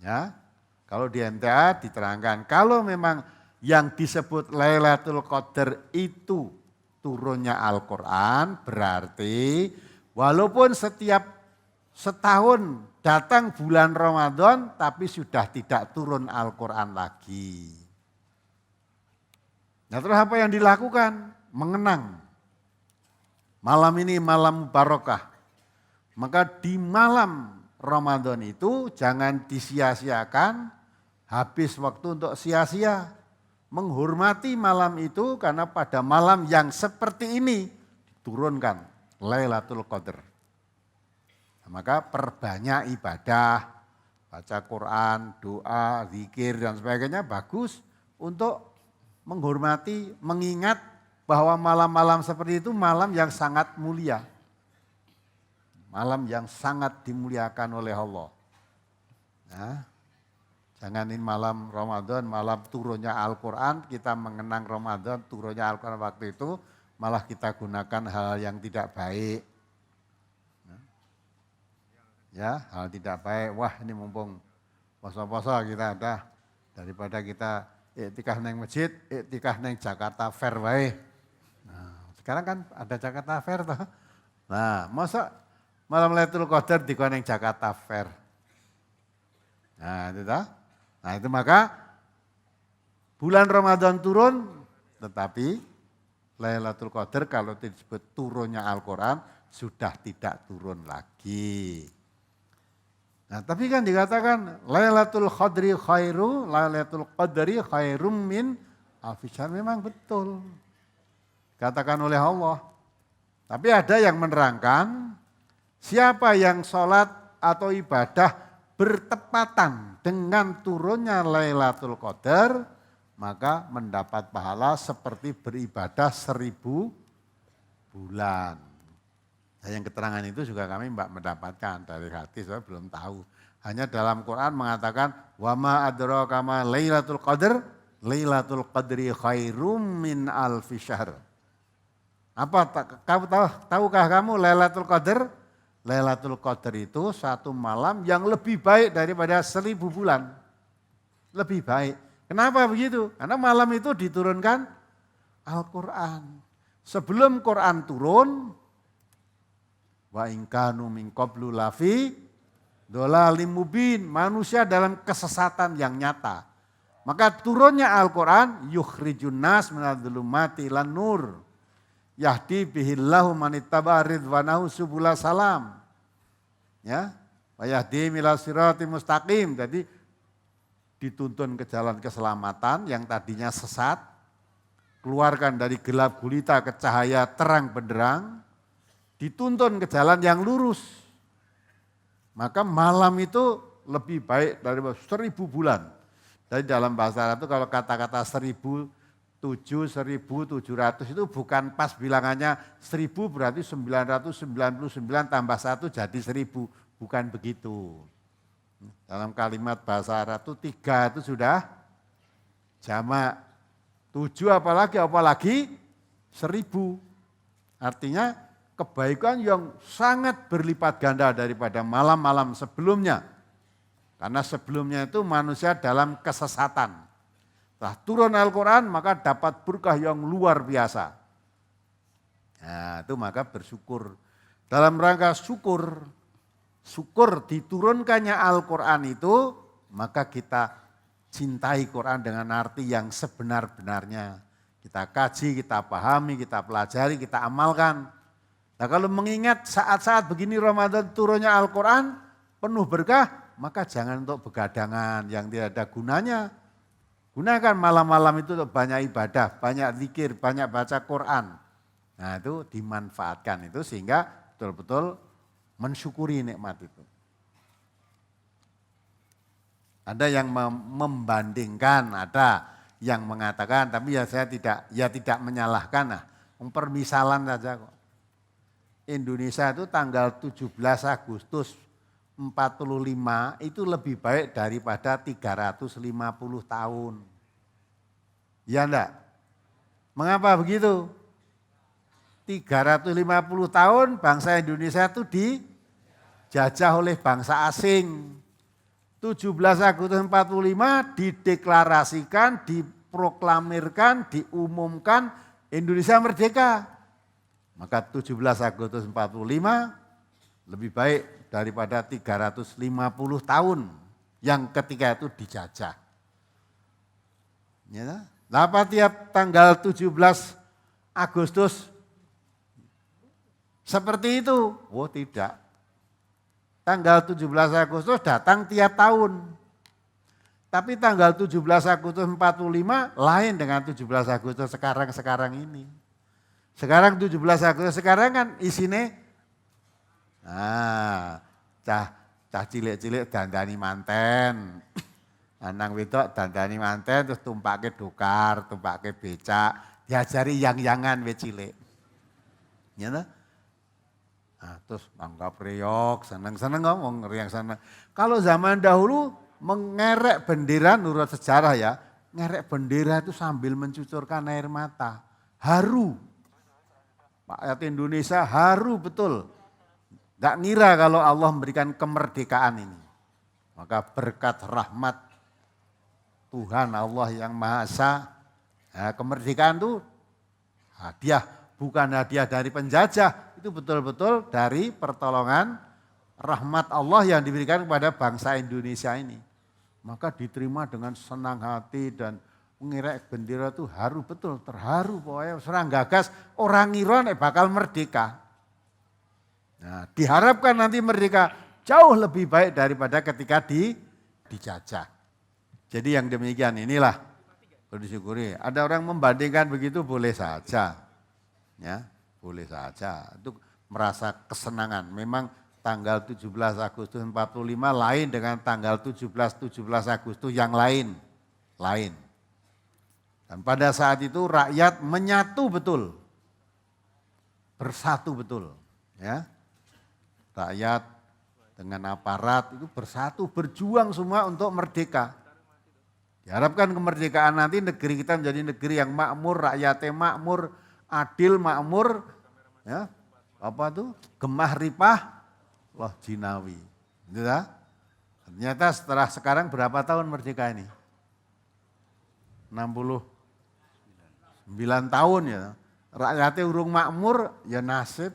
Ya, kalau di NTA diterangkan, kalau memang yang disebut Lailatul Qadar itu turunnya Al-Quran, berarti walaupun setiap setahun datang bulan Ramadan, tapi sudah tidak turun Al-Quran lagi. Nah terus apa yang dilakukan? Mengenang. Malam ini malam barokah. Maka di malam Ramadan itu jangan disia-siakan, habis waktu untuk sia-sia. Menghormati malam itu karena pada malam yang seperti ini diturunkan Lailatul Qadar. Nah, maka perbanyak ibadah, baca Quran, doa, zikir dan sebagainya bagus untuk menghormati, mengingat bahwa malam-malam seperti itu malam yang sangat mulia. Malam yang sangat dimuliakan oleh Allah. Nah, jangan ini malam Ramadan, malam turunnya Al-Quran, kita mengenang Ramadan, turunnya Al-Quran waktu itu, malah kita gunakan hal yang tidak baik. Ya, hal tidak baik, wah ini mumpung poso-poso kita ada, daripada kita iktikaf neng masjid, iktikaf neng Jakarta Fair wae. Nah, sekarang kan ada Jakarta Fair toh. Nah, masa malam Lailatul Qadar di neng Jakarta Fair. Nah, itu toh. Nah itu maka bulan Ramadan turun, tetapi Lailatul Qadar kalau disebut turunnya Al-Quran sudah tidak turun lagi. Nah tapi kan dikatakan Lailatul Qadri khairum min alfi syahr, memang betul. Katakan oleh Allah. Tapi ada yang menerangkan siapa yang sholat atau ibadah bertepatan dengan turunnya Lailatul Qadar, maka mendapat pahala seperti beribadah 1000 bulan. Nah, yang keterangan itu juga kami mendapatkan dari hadis, saya belum tahu. Hanya dalam Quran mengatakan, wa ma adraka ma Lailatul Qadar, Lailatul Qadri khairum min alfi syahr. Apa tahukah kamu Lailatul Qadar? Lailatul Qadar itu satu malam yang lebih baik daripada 1000 bulan. Lebih baik. Kenapa begitu? Karena malam itu diturunkan Al-Quran. Sebelum Quran turun, wa in kanu min qablu lafi dhalalim mubin, manusia dalam kesesatan yang nyata. Maka turunnya Al-Quran, yukhrijun nas minadh-dhulumati ilan nur. Yahdi bihillahu manittaba ridwanahu subula salam. Ya, wa yahdi ila siratim mustaqim. Jadi dituntun ke jalan keselamatan yang tadinya sesat, keluarkan dari gelap gulita ke cahaya terang benderang, dituntun ke jalan yang lurus. Maka malam itu lebih baik dari 1000 bulan. Jadi dalam bahasa Arab itu kalau kata-kata 1700 itu bukan pas bilangannya 1000 berarti 999 tambah 1 jadi 1000. Bukan begitu. Dalam kalimat bahasa Arab itu 3 itu sudah jamak. 7 apalagi 1000. Artinya kebaikan yang sangat berlipat ganda daripada malam-malam sebelumnya. Karena sebelumnya itu manusia dalam kesesatan. Setelah turun Al-Quran maka dapat berkah yang luar biasa. Nah itu maka bersyukur. Dalam rangka syukur diturunkannya Al-Quran itu, maka kita cintai Quran dengan arti yang sebenar-benarnya. Kita kaji, kita pahami, kita pelajari, kita amalkan. Nah kalau mengingat saat-saat begini Ramadan turunnya Al-Quran penuh berkah, maka jangan untuk begadangan yang tidak ada gunanya. Gunakan malam-malam itu untuk banyak ibadah, banyak zikir, banyak baca Quran. Nah itu dimanfaatkan itu sehingga betul-betul mensyukuri nikmat itu. Ada yang membandingkan, ada yang mengatakan, tapi ya saya tidak menyalahkan. Nah, permisalan saja kok. Indonesia itu tanggal 17 Agustus 45 itu lebih baik daripada 350 tahun. Ya enggak? Mengapa begitu? 350 tahun bangsa Indonesia itu dijajah oleh bangsa asing. 17 Agustus 45 dideklarasikan, diproklamirkan, diumumkan Indonesia merdeka. Maka 17 Agustus 45 lebih baik daripada 350 tahun yang ketika itu dijajah. Ya, apa tiap tanggal 17 Agustus seperti itu? Oh tidak. Tanggal 17 Agustus datang tiap tahun. Tapi tanggal 17 Agustus 45 lain dengan 17 Agustus sekarang ini. Sekarang 17 Agustus sekarang kan isinya cah cilik-cilik dandani manten. Nang wedok dandani manten terus tumpake dokar, tumpake becak, diajari yang-yangan we cilik. Ya nah? Nah, terus anggap reok, seneng-seneng ngomong yang sana. Kalau zaman dahulu mengerek bendera menurut sejarah ya, ngerek bendera itu sambil mencucurkan air mata. Haru. Rakyat Indonesia haru betul. Tidak ngira kalau Allah memberikan kemerdekaan ini. Maka berkat rahmat Tuhan Allah yang Maha Esa, nah, kemerdekaan itu hadiah. Bukan hadiah dari penjajah, itu betul-betul dari pertolongan rahmat Allah yang diberikan kepada bangsa Indonesia ini. Maka diterima dengan senang hati dan mengirak bendera itu haru betul, terharu pokoknya serang gagas orang ngira nek bakal merdeka. Nah, diharapkan nanti merdeka jauh lebih baik daripada ketika dijajah. Jadi yang demikian inilah perlu disyukuri. Ada orang membandingkan begitu boleh saja. Ya, boleh saja. Itu merasa kesenangan. Memang tanggal 17 Agustus 45 lain dengan tanggal 17 Agustus yang lain. Dan pada saat itu rakyat menyatu betul. Bersatu betul, ya. Rakyat dengan aparat itu bersatu, berjuang semua untuk merdeka. Diharapkan kemerdekaan nanti negeri kita menjadi negeri yang makmur, rakyatnya makmur, adil, makmur, ya, apa tuh, gemah ripah, loh jinawi. Gitu ya? Ternyata setelah sekarang berapa tahun merdeka ini? 69 tahun ya. Rakyatnya urung makmur, ya nasib.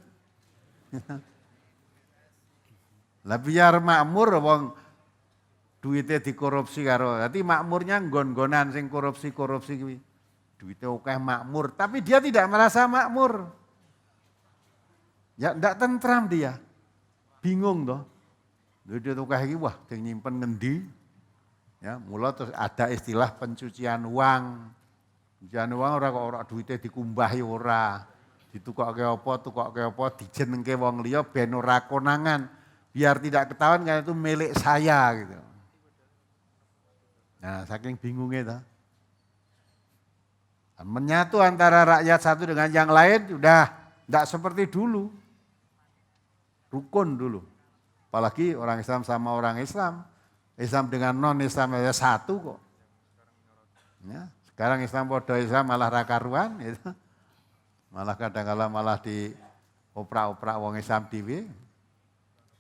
Lah biar makmur wong duitnya dikorupsi karo. Dadi makmurnya nggon-nggonan sing korupsi-korupsi kuwi. Duitnya akeh makmur, tapi dia tidak merasa makmur. Ya ndak tentram dia. Bingung toh. Duit akeh iki wah sing nyimpen ngendi? Ya, mula terus ada istilah pencucian uang. Pencucian uang ora duitnya dikumbahi ora. Ditukokke apa, dijenengke wong liya ben ora konangan. Biar tidak ketahuan kan itu milik saya gitu. Nah, saking bingungnya toh. Menyatu antara rakyat satu dengan yang lain sudah tidak seperti dulu. Rukun dulu. Apalagi orang Islam sama orang Islam. Islam dengan non-Islam ya satu kok. Ya, sekarang Islam podo Islam malah rakaruan. Gitu. Malah kadang-kadang malah di oprak-oprak wong Islam dewe.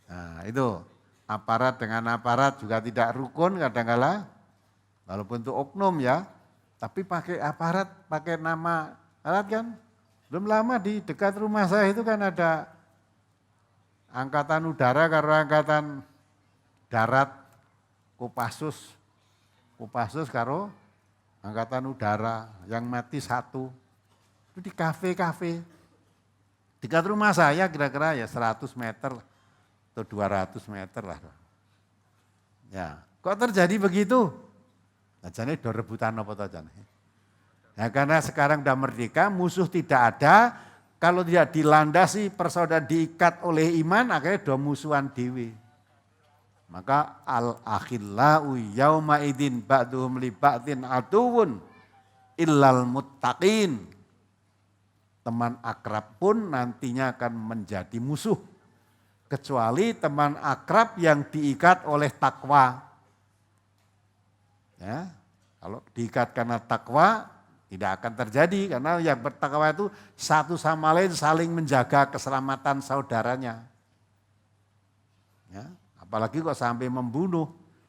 Nah itu aparat dengan aparat juga tidak rukun kadang-kadang. Walaupun itu oknum ya. Tapi pakai aparat, pakai nama aparat kan. Belum lama di dekat rumah saya itu kan ada angkatan udara karo angkatan darat Kopassus. Kopassus karo Angkatan Udara, yang mati 1. Itu di kafe-kafe. Dekat rumah saya kira-kira ya 100 meter atau 200 meter lah. Ya, kok terjadi begitu? Jane do rebutan apa to jane? Ya karena sekarang udah merdeka, musuh tidak ada, kalau tidak dilandasi persaudaraan diikat oleh iman, akhirnya do musuhan dewi. Maka al-akhillau yauma idin ba'duhum li ba'din aduwwun illal muttaqin. Teman akrab pun nantinya akan menjadi musuh. Kecuali teman akrab yang diikat oleh takwa. Ya, kalau diikat karena takwa tidak akan terjadi. Karena yang bertakwa itu satu sama lain saling menjaga keselamatan saudaranya. Ya. Apalagi kok sampai membunuh.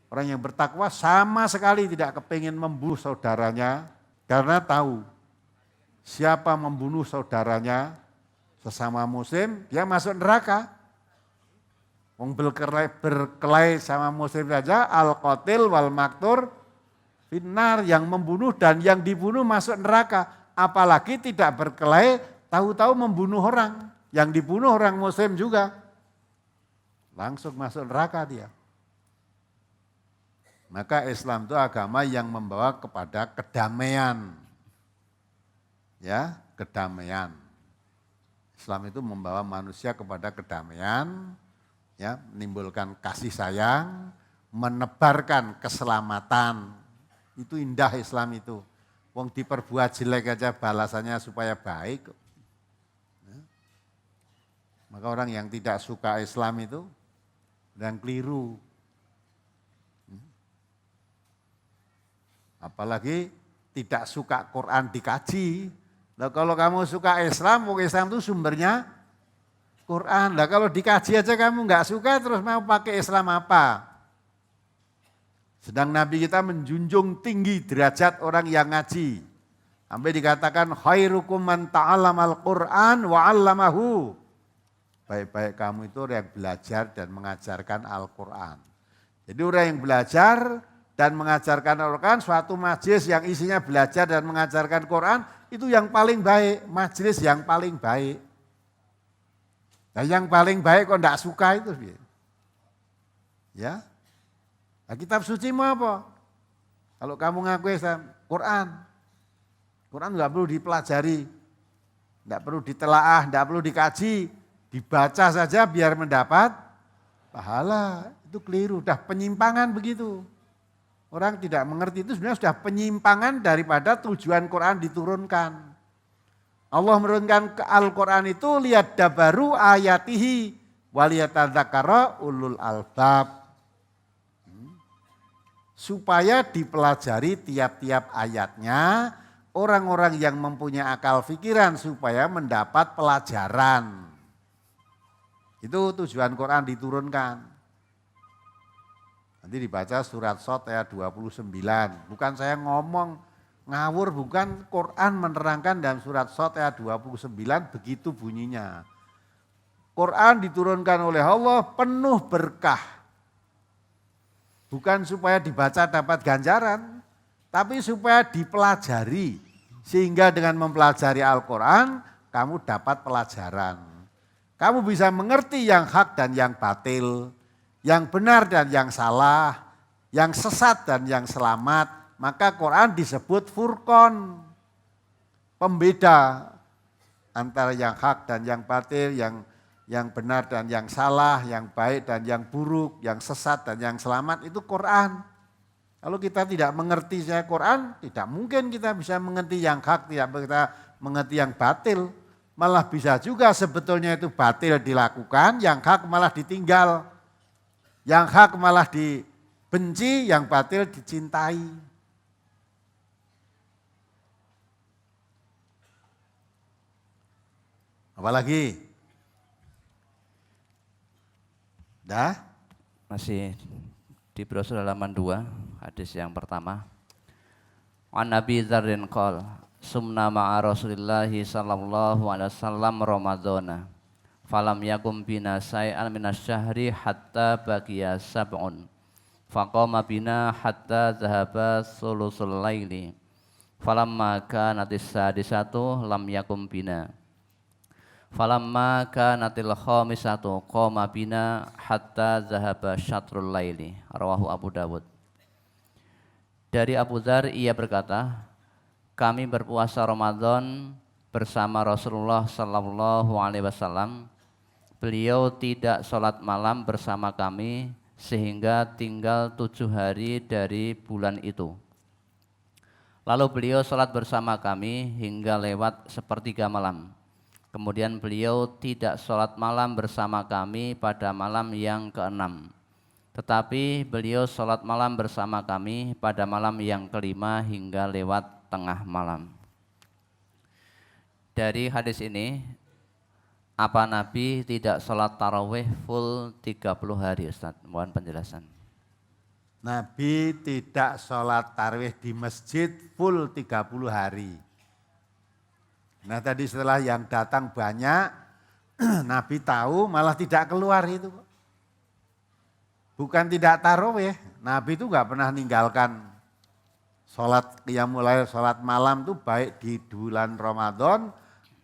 Orang yang bertakwa sama sekali tidak kepingin membunuh saudaranya. Karena tahu siapa membunuh saudaranya sesama muslim, dia masuk neraka. Wong berkelahi sama muslim saja, al-qatil wal maktur finnar, yang membunuh dan yang dibunuh masuk neraka. Apalagi tidak berkelahi, tahu-tahu membunuh orang. Yang dibunuh orang muslim juga. Langsung masuk neraka dia. Maka Islam itu agama yang membawa kepada kedamaian. Ya, kedamaian. Islam itu membawa manusia kepada kedamaian, ya, menimbulkan kasih sayang, menebarkan keselamatan. Itu indah Islam itu. Wong diperbuat jelek aja balasannya supaya baik. Ya. Maka orang yang tidak suka Islam itu dan keliru. Apalagi tidak suka Quran dikaji. Nah, kalau kamu suka Islam, Islam itu sumbernya Quran. Nah, kalau dikaji aja kamu nggak suka, terus mau pakai Islam apa? Sedang Nabi kita menjunjung tinggi derajat orang yang ngaji. Sampai dikatakan khairukum man ta'allamal Qur'an wa 'allamahu. Baik-baik kamu itu orang yang belajar dan mengajarkan Al-Quran. Jadi orang yang belajar dan mengajarkan Al-Quran, suatu majelis yang isinya belajar dan mengajarkan Quran, itu yang paling baik, majelis yang paling baik. Nah yang paling baik kok enggak suka itu. Ya. Nah, kitab suci mau apa? Kalau kamu ngaku Islam, Quran. Quran enggak perlu dipelajari, enggak perlu ditelaah, enggak perlu dikaji. Dibaca saja biar mendapat pahala. Itu keliru, sudah penyimpangan begitu. Orang tidak mengerti itu sebenarnya sudah penyimpangan daripada tujuan Quran diturunkan. Allah menurunkan ke Al-Quran itu lihat dabaru ayatihi waliyatadzakara ulul albab. Supaya dipelajari tiap-tiap ayatnya orang-orang yang mempunyai akal pikiran supaya mendapat pelajaran. Itu tujuan Quran diturunkan. Nanti dibaca surat Shad ayat 29. Bukan saya ngomong ngawur, bukan, Quran menerangkan dalam surat Shad ayat 29 begitu bunyinya. Quran diturunkan oleh Allah penuh berkah. Bukan supaya dibaca dapat ganjaran, tapi supaya dipelajari. Sehingga dengan mempelajari Al-Quran kamu dapat pelajaran. Kamu bisa mengerti yang hak dan yang batil, yang benar dan yang salah, yang sesat dan yang selamat. Maka Quran disebut Furqan, pembeda antara yang hak dan yang batil, yang benar dan yang salah, yang baik dan yang buruk, yang sesat dan yang selamat, itu Quran. Kalau kita tidak mengerti Quran, tidak mungkin kita bisa mengerti yang hak, tidak kita mengerti yang batil. Malah bisa juga sebetulnya itu batil dilakukan, yang hak malah ditinggal. Yang hak malah dibenci, yang batil dicintai. Apalagi? Dah? Masih di brosur halaman 2, hadis yang pertama. An Nabi Dzarrin qol sumna ma'a Rasulillahi sallallahu alaihi wasallam Ramadhana falam yakum bina say'an minasyahri hatta baqiya sab'un faqama bina hatta zahaba sulusul laili falamma kanatis sadisatu lam yakum bina falamma kanatil khamisatu qama bina hatta zahaba syatrul laili. Rawahu Abu Dawud. Dari Abu Dzar ia berkata, kami berpuasa Ramadan bersama Rasulullah sallallahu alaihi wasallam. Beliau tidak sholat malam bersama kami sehingga tinggal 7 hari dari bulan itu. Lalu beliau sholat bersama kami hingga lewat sepertiga malam. Kemudian beliau tidak sholat malam bersama kami pada malam yang ke-6. Tetapi beliau sholat malam bersama kami pada malam yang ke-5 hingga lewat tengah malam. Dari hadis ini, apa Nabi tidak sholat tarawih full 30 hari Ustaz? Mohon penjelasan. Nabi tidak sholat tarawih di masjid full 30 hari. Nah tadi setelah yang datang banyak, Nabi tahu malah tidak keluar itu. Bukan tidak tarawih, Nabi itu enggak pernah ninggalkan sholat qiyamul lail, sholat malam itu baik di bulan Ramadan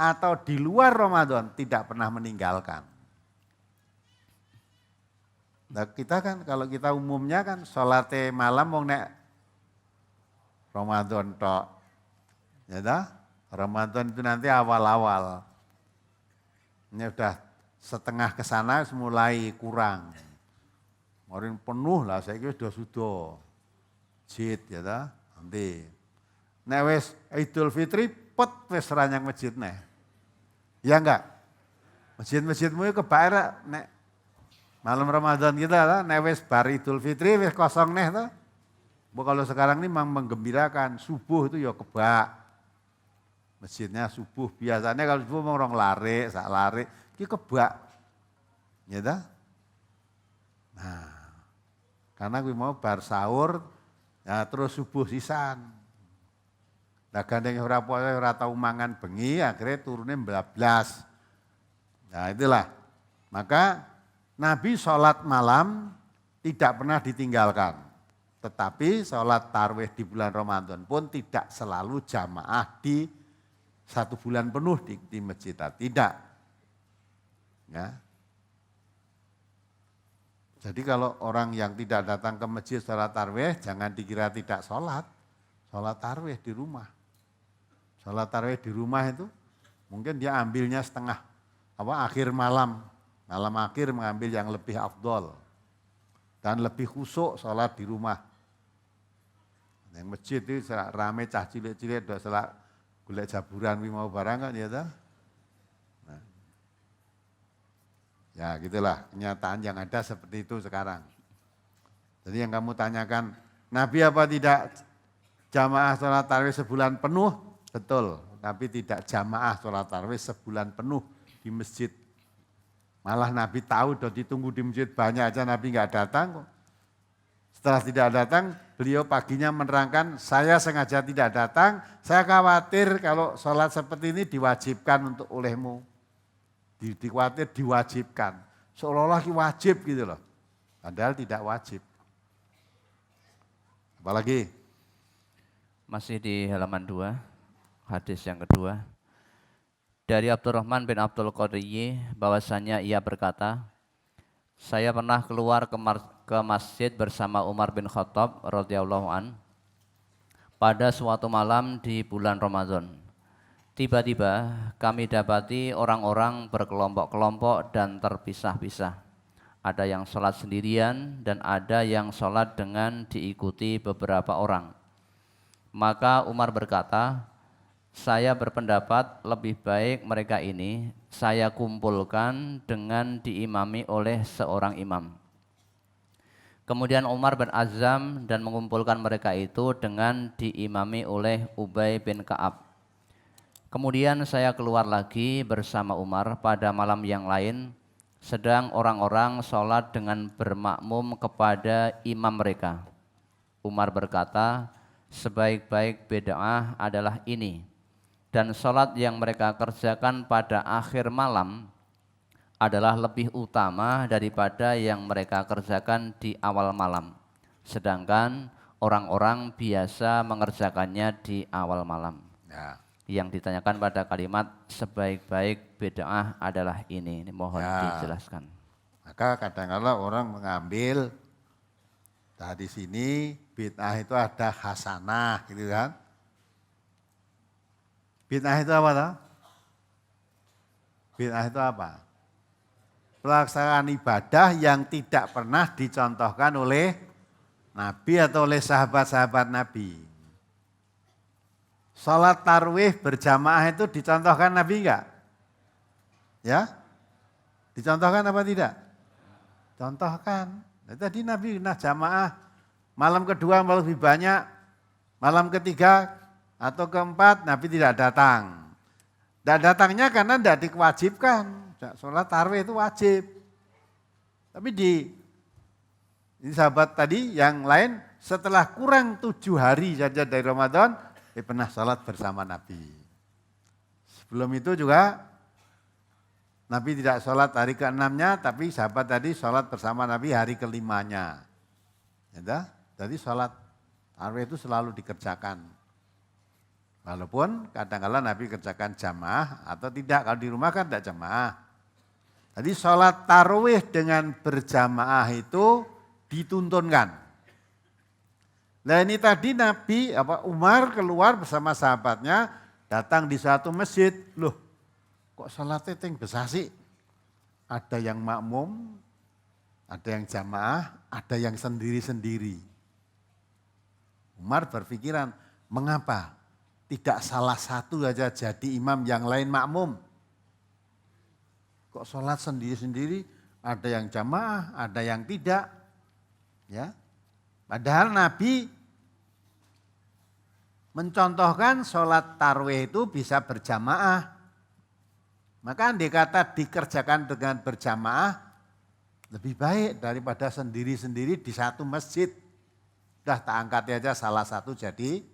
atau di luar Ramadan tidak pernah meninggalkan. Nah kita kan kalau kita umumnya kan sholat malam mau nek Ramadan tok. Ya dah, Ramadan itu nanti awal-awal. Ini udah setengah ke sana mulai kurang. Kemarin penuh lah, saya kira sudah jid ya dah. Nanti nek wis Idul Fitri pet wis ranyang masjid neh. Ya enggak? Masjid-masjidmu itu kebaik nek malam Ramadan kita lah, nek wis bar Idul Fitri wis kosong neh tuh. Kalau sekarang ini memang menggembirakan, subuh itu ya kebak. Masjidnya subuh, biasanya kalau subuh mau orang lari, sak lari, itu kebak. Ya dah? Nah, karena gue mau bar sahur, ya terus subuh sisan. Nah gandeng ora puasa ora tau mangan bengi akhirnya turunnya 12. Nah itulah. Maka Nabi sholat malam tidak pernah ditinggalkan. Tetapi sholat tarawih di bulan Ramadan pun tidak selalu jamaah di 1 bulan penuh di masjid. Tidak. Ya. Jadi kalau orang yang tidak datang ke masjid sholat tarawih jangan dikira tidak sholat. Sholat tarawih di rumah. Sholat tarawih di rumah itu mungkin dia ambilnya setengah akhir malam akhir mengambil yang lebih afdol dan lebih khusyuk sholat di rumah. Yang masjid itu rame cah cilik-cilik do selak golek jaburan wi mau barang kan ya ta. Nah. Ya gitulah kenyataan yang ada seperti itu sekarang. Jadi yang kamu tanyakan, Nabi apa tidak jamaah sholat tarawih sebulan penuh? Betul, Nabi tidak jamaah sholat tarawih sebulan penuh di masjid. Malah Nabi tahu udah ditunggu di masjid banyak aja Nabi nggak datang kok. Setelah tidak datang, beliau paginya menerangkan, saya sengaja tidak datang, saya khawatir kalau sholat seperti ini diwajibkan untuk olehmu. Dikhawatir diwajibkan, seolah-olah wajib gitu loh. Padahal tidak wajib. Apalagi? Masih di halaman 2. Hadis yang kedua dari Abdurrahman bin Abdul Qadiyy bahwasanya ia berkata, saya pernah keluar ke masjid bersama Umar bin Khattab radhiyallahu an pada suatu malam di bulan Ramadan. Tiba-tiba kami dapati orang-orang berkelompok-kelompok dan terpisah-pisah. Ada yang sholat sendirian dan ada yang sholat dengan diikuti beberapa orang. Maka Umar berkata, saya berpendapat lebih baik mereka ini saya kumpulkan dengan diimami oleh seorang imam. Kemudian Umar berazam dan mengumpulkan mereka itu dengan diimami oleh Ubay bin Ka'ab. Kemudian saya keluar lagi bersama Umar pada malam yang lain, sedang orang-orang sholat dengan bermakmum kepada imam mereka. Umar berkata, sebaik-baik bid'ah adalah ini. Dan sholat yang mereka kerjakan pada akhir malam adalah lebih utama daripada yang mereka kerjakan di awal malam. sedangkan orang-orang biasa mengerjakannya di awal malam. Ya. Yang ditanyakan pada kalimat sebaik-baik bid'ah adalah ini mohon dijelaskan. Maka kadang-kadang orang mengambil dari sini bid'ah itu ada hasanah gitu kan. Bid'ah itu apa toh? Bid'ah itu apa? Pelaksanaan ibadah yang tidak pernah dicontohkan oleh Nabi atau oleh sahabat-sahabat Nabi. Salat tarawih berjamaah itu dicontohkan Nabi enggak? Ya? Dicontohkan apa tidak? Contohkan. Nah, tadi Nabi jamaah malam kedua malah lebih banyak, malam ketiga atau keempat Nabi tidak datang. Tidak datangnya karena tidak diwajibkan. Sholat tarawih itu wajib. Tapi ini sahabat tadi yang lain setelah kurang 7 hari saja dari Ramadan, pernah sholat bersama Nabi. Sebelum itu juga Nabi tidak sholat hari ke-6-nya, tapi sahabat tadi sholat bersama Nabi hari ke-5-nya. Ya, jadi sholat tarawih itu selalu dikerjakan. Walaupun kadang-kadang Nabi kerjakan jamaah atau tidak, kalau di rumah kan tidak jamaah. Jadi sholat tarawih dengan berjamaah itu dituntunkan. Nah ini tadi Nabi Umar keluar bersama sahabatnya datang di suatu masjid. Loh kok sholatnya ting besar sih? Ada yang makmum, ada yang jamaah, ada yang sendiri-sendiri. Umar berpikiran, mengapa tidak salah satu aja jadi imam yang lain makmum? Kok sholat sendiri-sendiri, ada yang jamaah, ada yang tidak. Ya, padahal Nabi mencontohkan sholat tarawih itu bisa berjamaah. Maka andai kata dikerjakan dengan berjamaah lebih baik daripada sendiri-sendiri di satu masjid. Sudah tak angkat aja salah satu jadi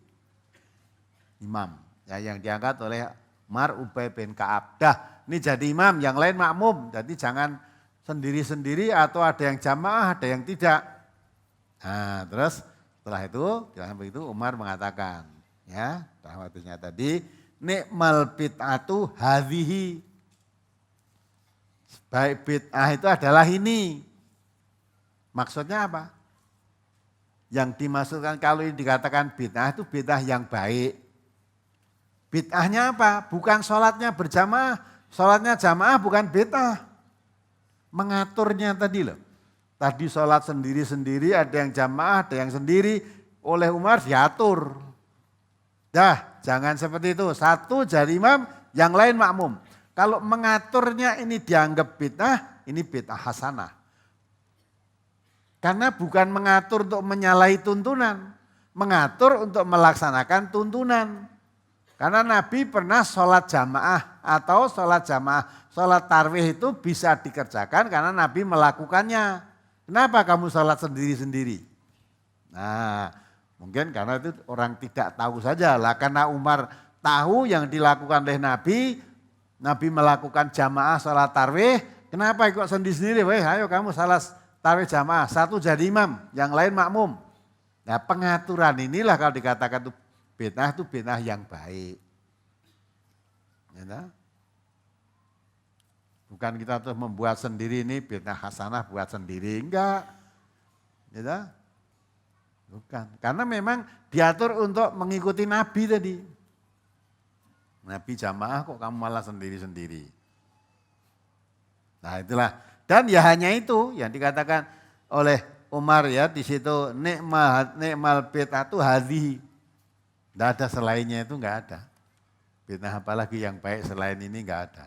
imam. Ya, yang diangkat oleh Umar Ubay bin Ka'ab. Dah ini jadi imam, yang lain makmum. Jadi jangan sendiri-sendiri atau ada yang jamaah, ada yang tidak. Nah, terus setelah itu, begitu Umar mengatakan, ya, dalam hadisnya tadi, nikmal bid'atu hadhihi. Baik bid'ah itu adalah ini. Maksudnya apa? Yang dimaksudkan kalau ini dikatakan bid'ah itu bid'ah yang baik. Bid'ahnya apa? Bukan sholatnya berjamaah, sholatnya jamaah bukan bid'ah. Mengaturnya tadi loh. Tadi sholat sendiri-sendiri, ada yang jamaah, ada yang sendiri. Oleh Umar diatur. Dah, jangan seperti itu. Satu jadi imam, yang lain makmum. Kalau mengaturnya ini dianggap bid'ah, ini bid'ah hasanah. Karena bukan mengatur untuk menyalahi tuntunan. Mengatur untuk melaksanakan tuntunan. Karena Nabi pernah sholat jamaah atau sholat jamaah. Sholat tarawih itu bisa dikerjakan karena Nabi melakukannya. Kenapa kamu sholat sendiri-sendiri? Nah, mungkin karena itu orang tidak tahu saja lah. Karena Umar tahu yang dilakukan oleh Nabi, Nabi melakukan jamaah sholat tarawih. Kenapa ikut sendiri-sendiri? Weh, ayo kamu sholat tarawih jamaah. Satu jadi imam, yang lain makmum. Nah, pengaturan inilah kalau dikatakan itu bid'ah yang baik. Ya, bukan kita terus membuat sendiri ini bid'ah hasanah buat sendiri, enggak. Ya, bukan. Karena memang diatur untuk mengikuti Nabi tadi. Nabi jamaah kok kamu malah sendiri-sendiri. Nah itulah. Dan ya hanya itu yang dikatakan oleh Umar ya di situ nikmal bid'atu hadhihi. Tidak ada selainnya itu enggak ada. Bid'ah apalagi yang baik selain ini enggak ada.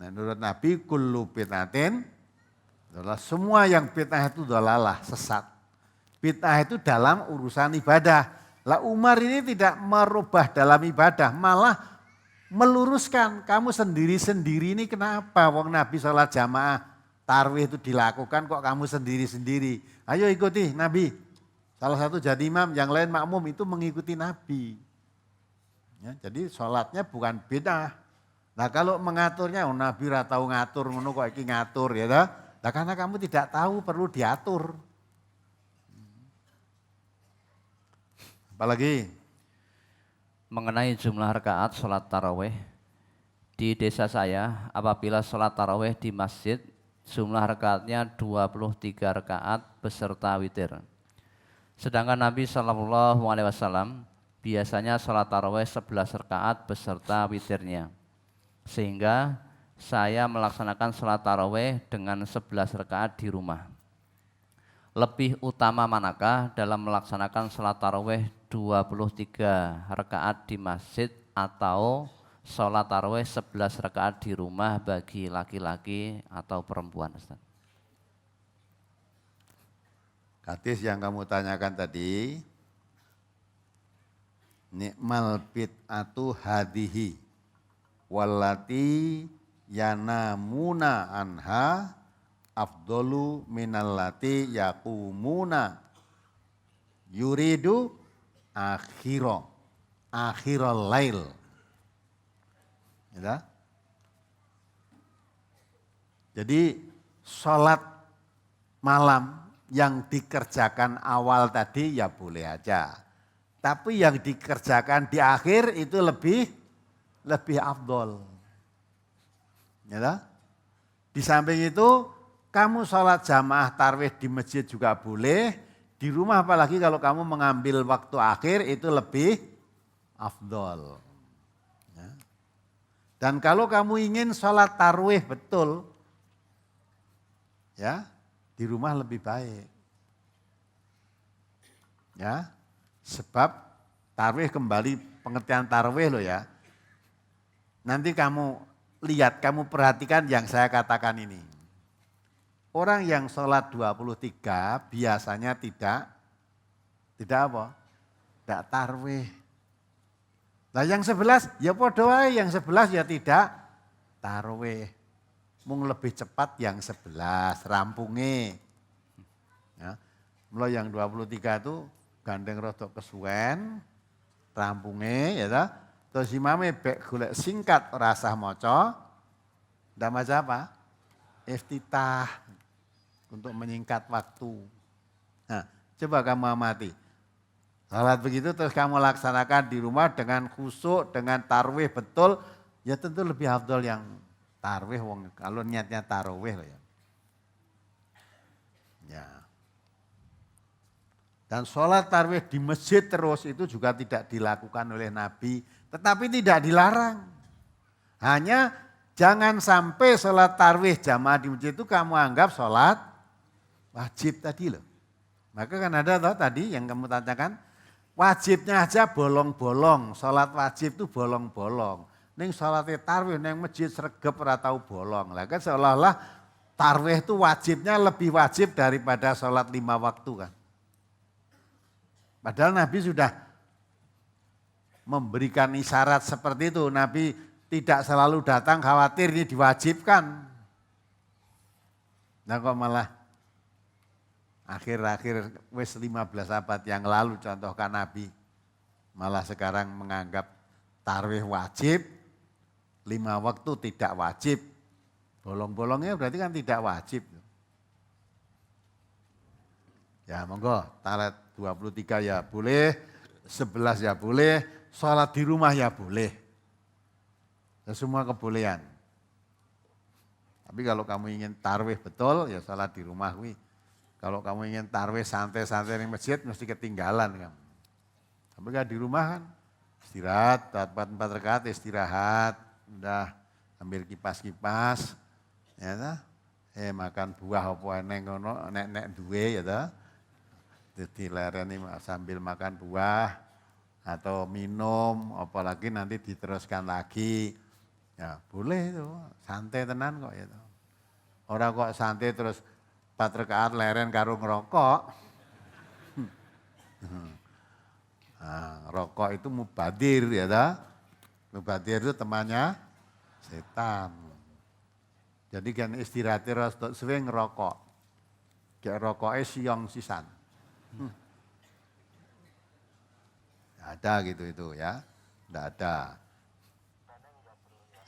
Nah, menurut Nabi kullu bid'atin adalah semua yang bid'ah itu dolalah, sesat. Bid'ah itu dalam urusan ibadah. Lah Umar ini tidak merubah dalam ibadah, malah meluruskan. Kamu sendiri-sendiri ini kenapa? Wong Nabi sholat jamaah, tarawih itu dilakukan kok kamu sendiri-sendiri. Ayo ikuti Nabi. Salah satu jadi imam, yang lain makmum itu mengikuti Nabi. Ya, jadi sholatnya bukan bid'ah. Nah kalau mengaturnya, Nabi ora tahu ngatur, ngono kok iki ngatur ya dah. Nah karena kamu tidak tahu perlu diatur. Apalagi? Mengenai jumlah rakaat sholat taraweh, di desa saya apabila sholat taraweh di masjid, jumlah rakaatnya 23 rakaat beserta witir. Sedangkan Nabi SAW biasanya sholat taraweh 11 rakaat beserta witirnya. Sehingga saya melaksanakan sholat taraweh dengan 11 rakaat di rumah. Lebih utama manakah dalam melaksanakan sholat taraweh 23 rakaat di masjid atau sholat taraweh 11 rakaat di rumah bagi laki-laki atau perempuan, Ustaz? Hadis yang kamu tanyakan tadi, nikmal bid'atu hadihi wallati yanamuna anha afdolu minallati yaqumuna yuridu akhiral lail. Ya. Jadi sholat malam yang dikerjakan awal tadi ya boleh aja. Tapi yang dikerjakan di akhir itu lebih afdol. Ya. Di samping itu kamu sholat jamaah tarawih di masjid juga boleh, di rumah apalagi kalau kamu mengambil waktu akhir itu lebih afdol. Ya. Dan kalau kamu ingin sholat tarawih betul, ya di rumah lebih baik. Ya, sebab tarawih kembali pengertian tarawih loh ya. Nanti kamu lihat, kamu perhatikan yang saya katakan ini. Orang yang sholat 23 biasanya tidak apa? Tidak tarwih. Nah yang 11 ya podo wae, yang 11 ya tidak tarwih. Mung lebih cepat yang 11 rampunge. Ya. Mulai yang 23 itu gandeng rodok kesuwen, rampunge ya ta. Terus imame bek golek singkat rasah maca. Ndak maca apa? Iftitah. Untuk menyingkat waktu. Nah, coba kamu amati. Salat begitu terus kamu laksanakan di rumah dengan khusyuk, dengan tarwih betul, ya tentu lebih afdol yang tarwih wong kalau niatnya tarawih ya. Ya. Dan sholat tarwih di masjid terus itu juga tidak dilakukan oleh Nabi, tetapi tidak dilarang. Hanya jangan sampai sholat tarwih jamaah di masjid itu kamu anggap sholat wajib tadi loh. Maka kan ada toh tadi yang kamu tanyakan, wajibnya aja bolong-bolong, sholat wajib itu bolong-bolong. Ning sholat tarwih ning masjid sregep ora tau bolong. Lah kan seolah-olah tarwih itu wajibnya lebih wajib daripada sholat 5 waktu kan. Padahal Nabi sudah memberikan isyarat seperti itu. Nabi tidak selalu datang khawatir ini diwajibkan. Nah kok malah akhir-akhir wis 15 abad yang lalu contohkan Nabi. Malah sekarang menganggap tarwih wajib, 5 waktu tidak wajib. Bolong-bolongnya berarti kan tidak wajib. Ya monggo, talat 23 ya boleh, 11 ya boleh, sholat di rumah ya boleh. Ya, semua kebolehan. Tapi kalau kamu ingin tarwih betul ya sholat di rumah wi. Kalau kamu ingin tarwih santai-santai di masjid mesti ketinggalan kamu. Tapi kan di rumah kan istirahat, 4 rakaat istirahat, udah ambil kipas-kipas, ya ta? Makan buah apa eneng ngono, nek duwe ya ta. Jadi lereni sambil makan buah atau minum, apalagi nanti diteruskan lagi. Ya, boleh itu, santai tenan kok ya. Orang kok santai terus 4 rakaat leren karo ngerokok. Nah, rokok itu mubadir ya ta. Mubadir itu temannya setan. Jadi kan istirahatnya rostok suwe ngerokok. Kayak rokoknya siang sisan. Ada gitu itu ya. Tidak ada.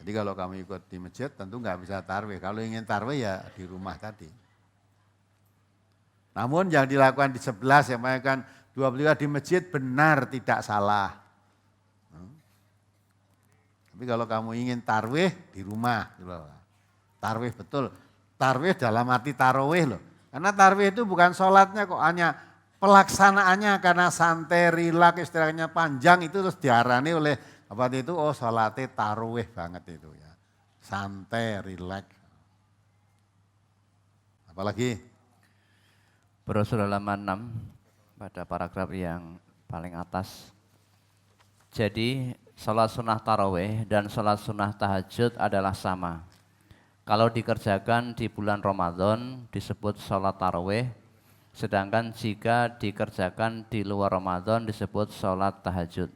Jadi kalau kamu ikut di masjid tentu nggak bisa tarwih. Kalau ingin tarwih ya di rumah tadi. Namun yang dilakukan di 11 yang kan Dua beliau di masjid benar tidak salah. Tapi kalau kamu ingin tarwih di rumah, tarwih betul. Tarwih dalam arti tarawih loh. Karena tarwih itu bukan sholatnya kok, hanya pelaksanaannya karena santai, rilaks, istirahatnya panjang itu terus diarani oleh apa itu, oh sholatnya tarawih banget itu ya. Santai, rileks. Apalagi? Brosur halaman 6 pada paragraf yang paling atas. Jadi sholat sunnah tarawih dan sholat sunnah tahajud adalah sama. Kalau dikerjakan di bulan Ramadan disebut sholat tarawih, sedangkan jika dikerjakan di luar Ramadan disebut sholat tahajud.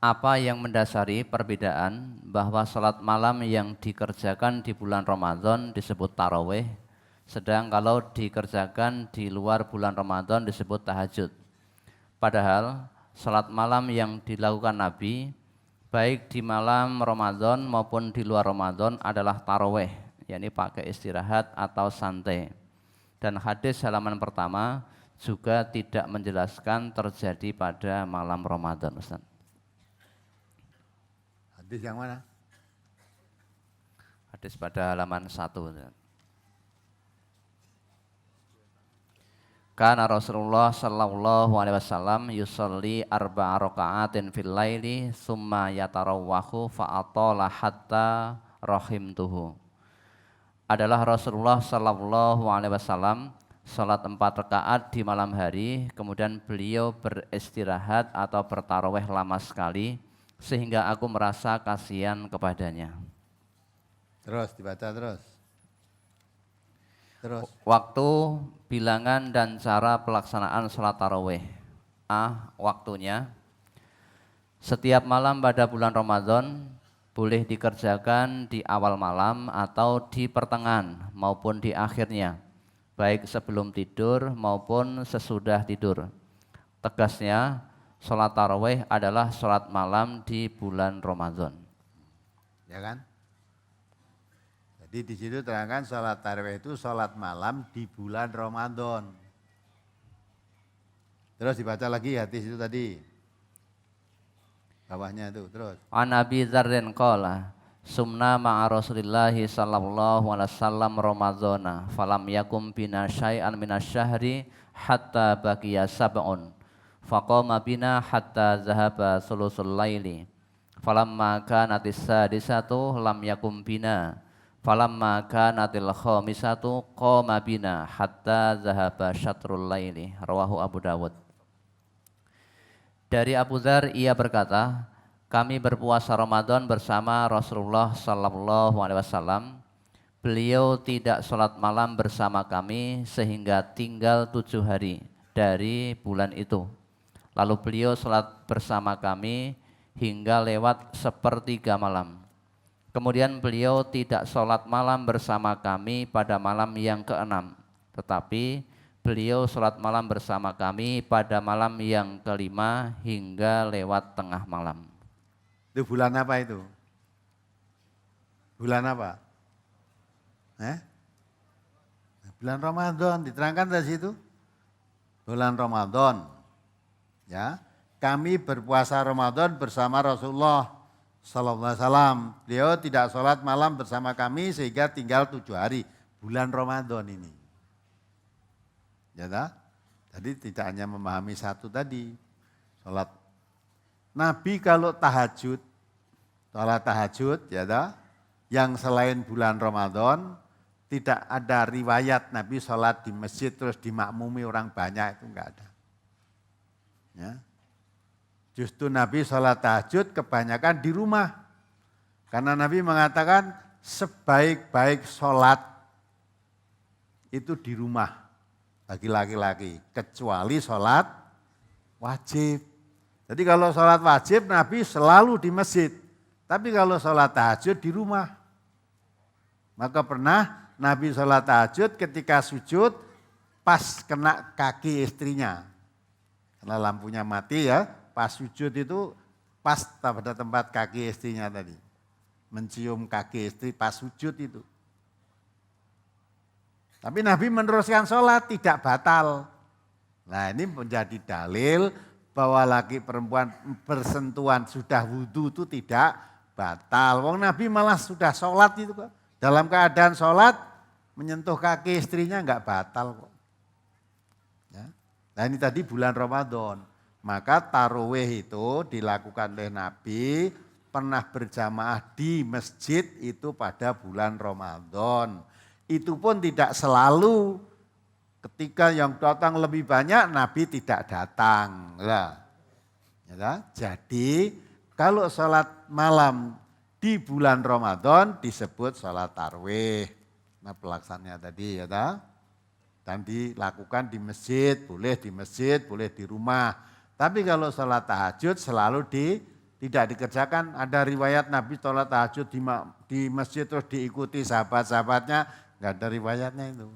Apa yang mendasari perbedaan bahwa sholat malam yang dikerjakan di bulan Ramadan disebut tarawih, sedang kalau dikerjakan di luar bulan Ramadan disebut tahajud. Padahal sholat malam yang dilakukan Nabi baik di malam Ramadan maupun di luar Ramadan adalah tarawih, yakni pakai istirahat atau santai. Dan hadis halaman pertama juga tidak menjelaskan terjadi pada malam Ramadan, Ustaz. Hadis yang mana? Hadis pada halaman 1. Kana Rasulullah sallallahu alaihi wasallam yusolli arba'a raka'atin fil laili summa yatarawwahu fa'atala hatta rahimtuhu. Adalah Rasulullah sallallahu alaihi wasallam salat 4 rakaat di malam hari, kemudian beliau beristirahat atau bertarawih lama sekali sehingga aku merasa kasihan kepadanya. Terus dibaca terus. Waktu, bilangan dan cara pelaksanaan sholat tarawih. A. Waktunya. Setiap malam pada bulan Ramadan boleh dikerjakan di awal malam atau di pertengahan maupun di akhirnya, baik sebelum tidur maupun sesudah tidur. Tegasnya, sholat tarawih adalah sholat malam di bulan Ramadan. Ya kan? Jadi di situ terangkan sholat tarawih itu sholat malam di bulan Ramadan. Terus dibaca lagi hadis itu tadi. Bawahnya itu terus. An Abi Dzarrin qala sumna ma'a Rasulillahi sallallahu alaihi wasallam Ramadhana falam yakum bina syai'an minasyahri hatta baqiya sab'un faqama bina hatta zahaba sulusul laili falamma kanatis sadisatu lam yakum bina falamma kanatil khamisatu qama bina hatta zahaba syatrul laili. Rawahu Abu Dawud. Dari Abu Dzar ia berkata, kami berpuasa Ramadan bersama Rasulullah sallallahu alaihi wasallam. Beliau tidak sholat malam bersama kami sehingga tinggal 7 hari dari bulan itu. Lalu beliau sholat bersama kami hingga lewat 1/3 malam. Kemudian beliau tidak sholat malam bersama kami pada malam yang ke-6, tetapi beliau sholat malam bersama kami pada malam yang ke-5 hingga lewat tengah malam. Itu bulan apa itu? Bulan apa? Bulan Ramadan, diterangkan dari situ. Bulan Ramadan. Ya, kami berpuasa Ramadan bersama Rasulullah sallallahu alaihi wasallam. Beliau tidak sholat malam bersama kami sehingga tinggal 7 hari. Bulan Ramadan ini. Ya tak? Jadi tidak hanya memahami satu tadi. Sholat. Nabi kalau tahajud, sholat tahajud ya tak? Yang selain bulan Ramadan, tidak ada riwayat Nabi sholat di masjid terus dimakmumi orang banyak, itu enggak ada. Ya. Justru Nabi sholat tahajud kebanyakan di rumah. Karena Nabi mengatakan sebaik-baik sholat itu di rumah bagi laki-laki. Kecuali sholat wajib. Jadi kalau sholat wajib Nabi selalu di masjid. Tapi kalau sholat tahajud di rumah. Maka pernah Nabi sholat tahajud ketika sujud pas kena kaki istrinya. Karena lampunya mati ya. Pas sujud itu pas pada tempat kaki istrinya tadi. Mencium kaki istri pas sujud itu. Tapi Nabi meneruskan sholat tidak batal. Nah ini menjadi dalil bahwa laki perempuan bersentuhan sudah wudhu itu tidak batal. Wong Nabi malah sudah sholat itu kok. Dalam keadaan sholat menyentuh kaki istrinya enggak batal kok. Ya. Nah ini tadi bulan Ramadan. Maka tarawih itu dilakukan oleh Nabi pernah berjamaah di masjid itu pada bulan Ramadan. Itu pun tidak selalu. Ketika yang datang lebih banyak, Nabi tidak datang. Ya, jadi kalau sholat malam di bulan Ramadan disebut sholat tarawih. Nah pelaksananya tadi ya. Dan dilakukan di masjid, boleh di rumah. Tapi kalau sholat tahajud selalu tidak dikerjakan. Ada riwayat Nabi sholat tahajud di masjid terus diikuti sahabat-sahabatnya. Enggak ada riwayatnya itu.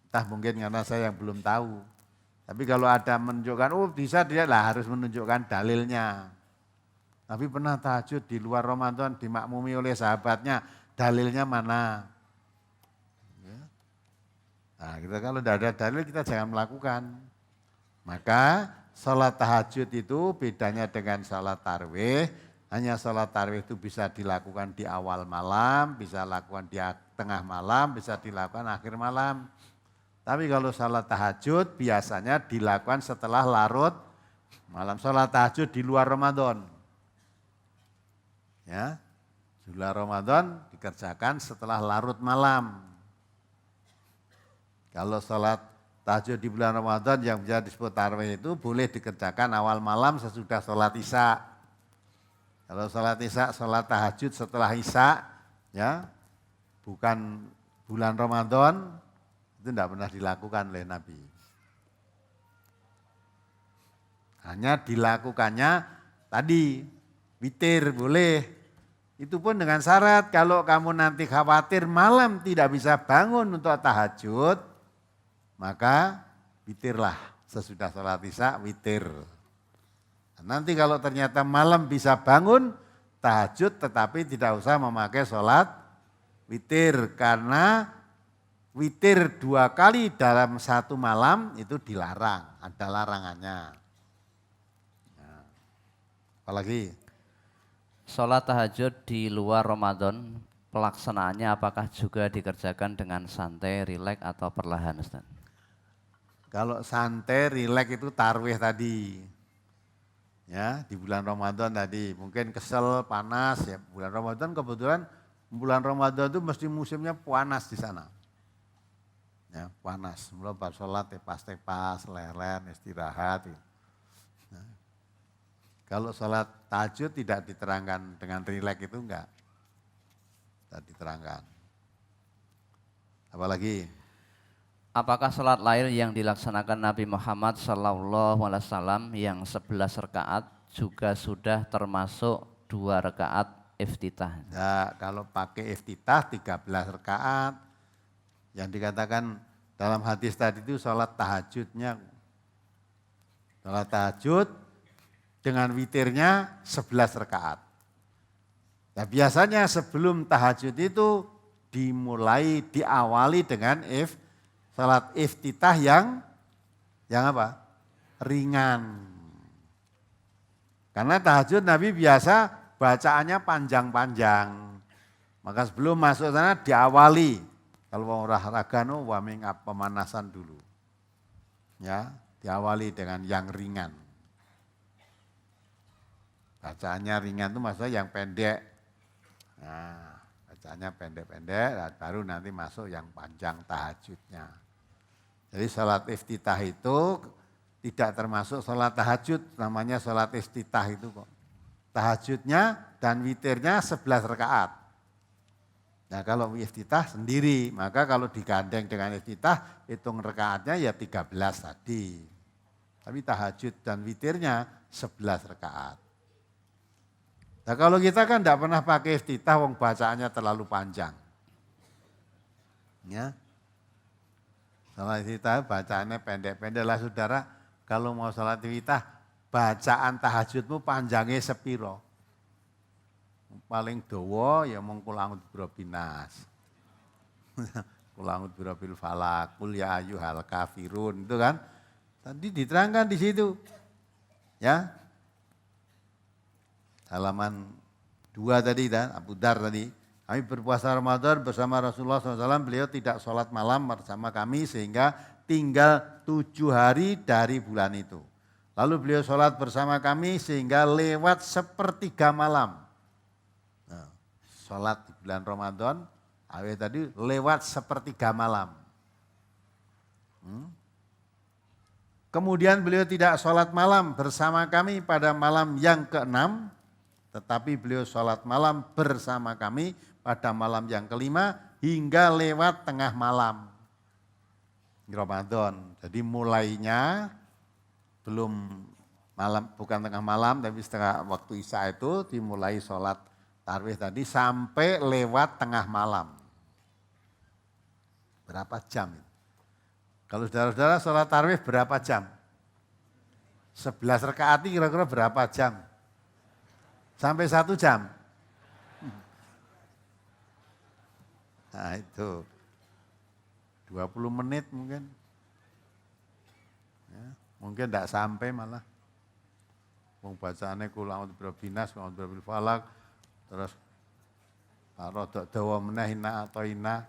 Entah mungkin karena saya yang belum tahu. Tapi kalau ada menunjukkan, bisa dia lah harus menunjukkan dalilnya. Tapi pernah tahajud di luar Ramadan dimakmumi oleh sahabatnya, dalilnya mana? Ya. Nah kita kalau tidak ada dalil kita jangan melakukan. Maka sholat tahajud itu bedanya dengan sholat tarawih. Hanya sholat tarawih itu bisa dilakukan di awal malam, bisa dilakukan di tengah malam, bisa dilakukan akhir malam. Tapi kalau sholat tahajud biasanya dilakukan setelah larut malam. Sholat tahajud di luar Ramadan. Ya, di luar Ramadan dikerjakan setelah larut malam. Kalau sholat tahajud di bulan Ramadan yang bisa disebut tarawih itu boleh dikerjakan awal malam sesudah sholat isya. Kalau sholat isya, sholat tahajud setelah isya, ya bukan bulan Ramadan, itu tidak pernah dilakukan oleh Nabi. Hanya dilakukannya tadi, witir boleh. Itu pun dengan syarat kalau kamu nanti khawatir malam tidak bisa bangun untuk tahajud, maka witirlah sesudah sholat isya witir. Nanti kalau ternyata malam bisa bangun tahajud tetapi tidak usah memakai sholat witir karena witir 2 kali dalam 1 malam itu dilarang, ada larangannya. Nah, apalagi? Sholat tahajud di luar Ramadan, pelaksanaannya apakah juga dikerjakan dengan santai, rileks atau perlahan, Ustaz? Kalau santai, rileks itu tarawih tadi. Ya, di bulan Ramadan tadi, mungkin kesel, panas ya. Bulan Ramadan kebetulan bulan Ramadan itu mesti musimnya panas di sana. Ya, panas, mulai pas sholat tepas-tepas, leren, istirahat. Nah, kalau sholat tahajud tidak diterangkan dengan rileks itu enggak. Tidak diterangkan. Apalagi? Apakah sholat lain yang dilaksanakan Nabi Muhammad SAW yang 11 rakaat juga sudah termasuk 2 rakaat iftitah? Ya, kalau pakai iftitah 13 rakaat. Yang dikatakan dalam hadis tadi itu sholat tahajudnya. Sholat tahajud dengan witirnya 11 rakaat. Nah, biasanya sebelum tahajud itu diawali dengan sholat iftitah yang apa? Ringan. Karena tahajud Nabi biasa bacaannya panjang-panjang. Maka sebelum masuk sana diawali. Kalau mau olahraga warming up, pemanasan dulu. Ya, diawali dengan yang ringan. Bacaannya ringan itu maksudnya yang pendek. Nah, bacaannya pendek-pendek, baru nanti masuk yang panjang tahajudnya. Jadi sholat iftitah itu tidak termasuk sholat tahajud, namanya sholat iftitah itu kok. Tahajudnya dan witirnya 11 rakaat. Nah kalau iftitah sendiri, maka kalau digandeng dengan iftitah, hitung rakaatnya ya 13 tadi. Tapi tahajud dan witirnya 11 rakaat. Nah kalau kita kan tidak pernah pakai iftitah, wong bacaannya terlalu panjang. Ya. Sholat iftitah bacaannya pendek-pendek lah saudara. Kalau mau sholat iftitah, bacaan tahajudmu panjangnya sepiro. Paling dawa ya mung kul a'udzu birabbinas. qul a'udzu birabbil falaq, qul ya ayyuhal kafirun, itu kan. Tadi diterangkan di situ. Ya. Halaman 2 tadi dan Abu Dar tadi. Kami berpuasa Ramadan bersama Rasulullah SAW, beliau tidak sholat malam bersama kami sehingga tinggal 7 hari dari bulan itu. Lalu beliau sholat bersama kami sehingga lewat sepertiga malam. Nah, sholat di bulan Ramadan, awet tadi lewat sepertiga malam. Kemudian beliau tidak sholat malam bersama kami pada malam yang ke-6, tetapi beliau sholat malam bersama kami pada malam yang ke-5 hingga lewat tengah malam. Ramadan. Jadi mulainya belum malam, bukan tengah malam, tapi setengah waktu Isya itu dimulai sholat tarawih tadi sampai lewat tengah malam. Berapa jam itu? Kalau saudara-saudara sholat tarawih berapa jam? 11 rakaat kira-kira berapa jam? Sampai 1 jam? Nah itu 20 menit mungkin. Ya, mungkin tidak sampai malah. Wong bacaannya qul a'udzu birabbil nas, qul a'udzu birabbil falaq, terus rodok dawa meneh inna atoina,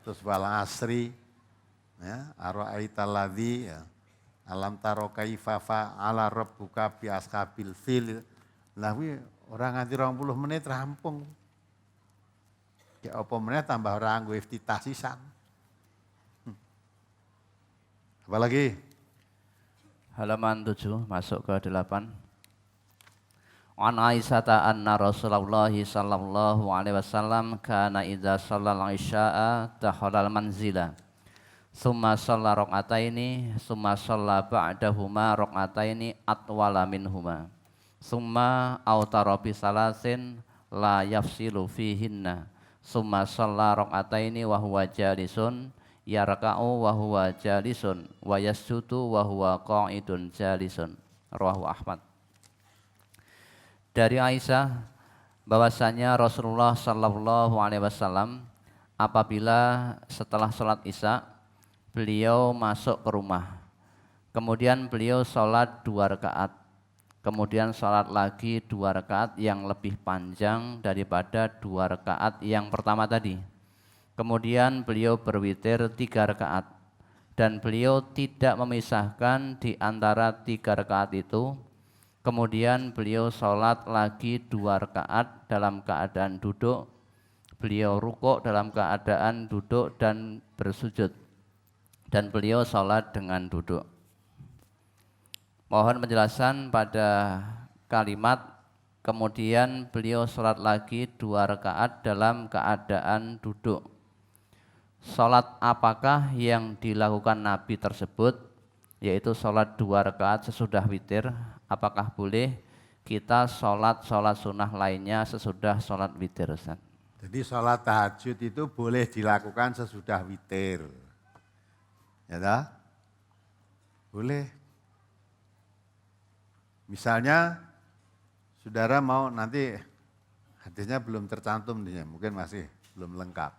terus wal asri, ya, ara'aital ladzi, ya, alam taro kaifa fa'ala rabbuka bi ashabil fil. Lah kuwi ora nganti 20 menit rampung. Ya apa meneh tambah ora nggo iftitah sisan. Apalagi? Halaman 7 masuk ke 8. An Aisyata anna Rasulullah sallallahu alaihi wasallam kana idza shallal isya'a dakhala al-manzila. Summa shalla rakaataini, summa shalla ba'dahuma rakaataini atwala minhuma. Summa autara bi salasin la yafsilu fihinna. Summa shalla rakaataini wa huwa jalisun yarka'u wa huwa jalisun wa yasjudu wa huwa qa'idun jalisun. Rawahu Ahmad. Dari Aisyah bahwasanya Rasulullah sallallahu alaihi wasallam apabila setelah sholat Isya beliau masuk ke rumah. Kemudian beliau sholat 2 rakaat. Kemudian sholat lagi 2 rakaat yang lebih panjang daripada 2 rakaat yang pertama tadi. Kemudian beliau berwitir 3 rakaat. Dan beliau tidak memisahkan di antara 3 rakaat itu. Kemudian beliau sholat lagi 2 rakaat dalam keadaan duduk. Beliau rukuk dalam keadaan duduk dan bersujud. Dan beliau sholat dengan duduk. Mohon penjelasan pada kalimat kemudian beliau sholat lagi 2 rakaat dalam keadaan duduk. Sholat apakah yang dilakukan Nabi tersebut? Yaitu sholat 2 rakaat sesudah witir. Apakah boleh kita sholat sunnah lainnya sesudah sholat witir, Ustaz? Jadi sholat tahajud itu boleh dilakukan sesudah witir. Ya tak? Boleh. Misalnya saudara mau nanti hadisnya belum tercantum nih, mungkin masih belum lengkap.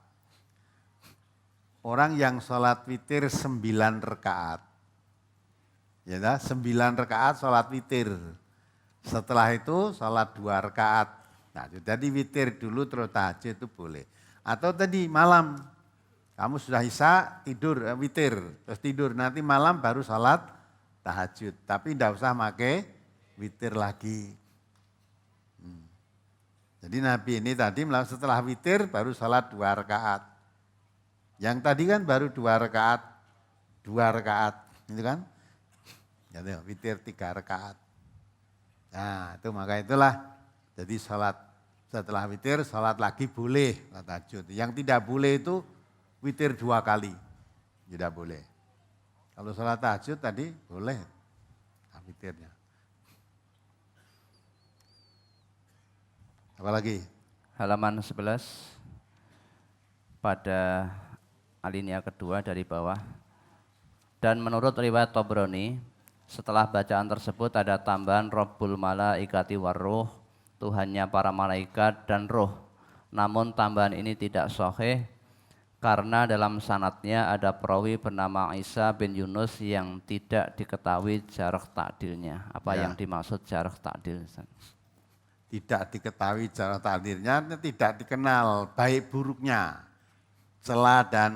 Orang yang sholat witir 9 rakaat, ya tak? 9 rakaat sholat witir. Setelah itu sholat 2 rakaat. Nah, jadi witir dulu terus tahajud itu boleh. Atau tadi malam, kamu sudah Isya tidur witir, terus tidur nanti malam baru sholat tahajud. Tapi tidak usah pakai witir lagi. Jadi Nabi ini tadi setelah witir baru sholat 2 rakaat. Yang tadi kan baru 2 rakaat, 2 rakaat, itu kan? Jadi witir 3 rakaat. Nah itu maka itulah. Jadi sholat setelah witir sholat lagi boleh tahajud. Yang tidak boleh itu witir 2 kali, tidak boleh. Kalau sholat tahajud tadi boleh witirnya. Apalagi? Halaman 11 pada alinea kedua dari bawah. Dan menurut riwayat Tabrani, setelah bacaan tersebut ada tambahan Rabbul Malaikati Warruh, Tuhannya para malaikat dan roh. Namun tambahan ini tidak sahih karena dalam sanadnya ada perawi bernama Isa bin Yunus yang tidak diketahui jarh ta'dilnya. Apa yang dimaksud jarh ta'dil? Tidak diketahui jarh ta'dilnya, tidak dikenal baik buruknya, celah dan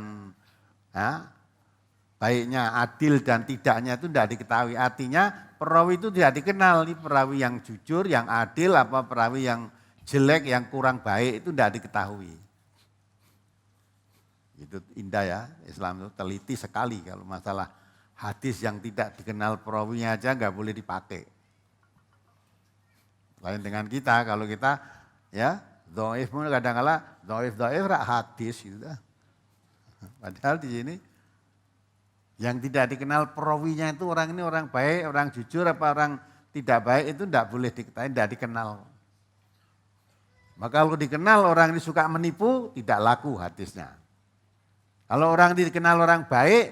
baiknya, adil dan tidaknya itu tidak diketahui. Artinya perawi itu tidak dikenal, ini perawi yang jujur, yang adil, apa perawi yang jelek, yang kurang baik itu tidak diketahui. Itu indah ya, Islam itu teliti sekali kalau masalah hadis yang tidak dikenal perawinya aja nggak boleh dipakai. Lain dengan kita, kalau kita ya dhaif pun kadang-kala dhaif hadis gitu. Padahal di sini yang tidak dikenal perawinya itu orang ini orang baik, orang jujur apa orang tidak baik itu tidak boleh diketahui, tidak dikenal. Maka kalau dikenal orang ini suka menipu, tidak laku hadisnya. Kalau orang dikenal orang baik,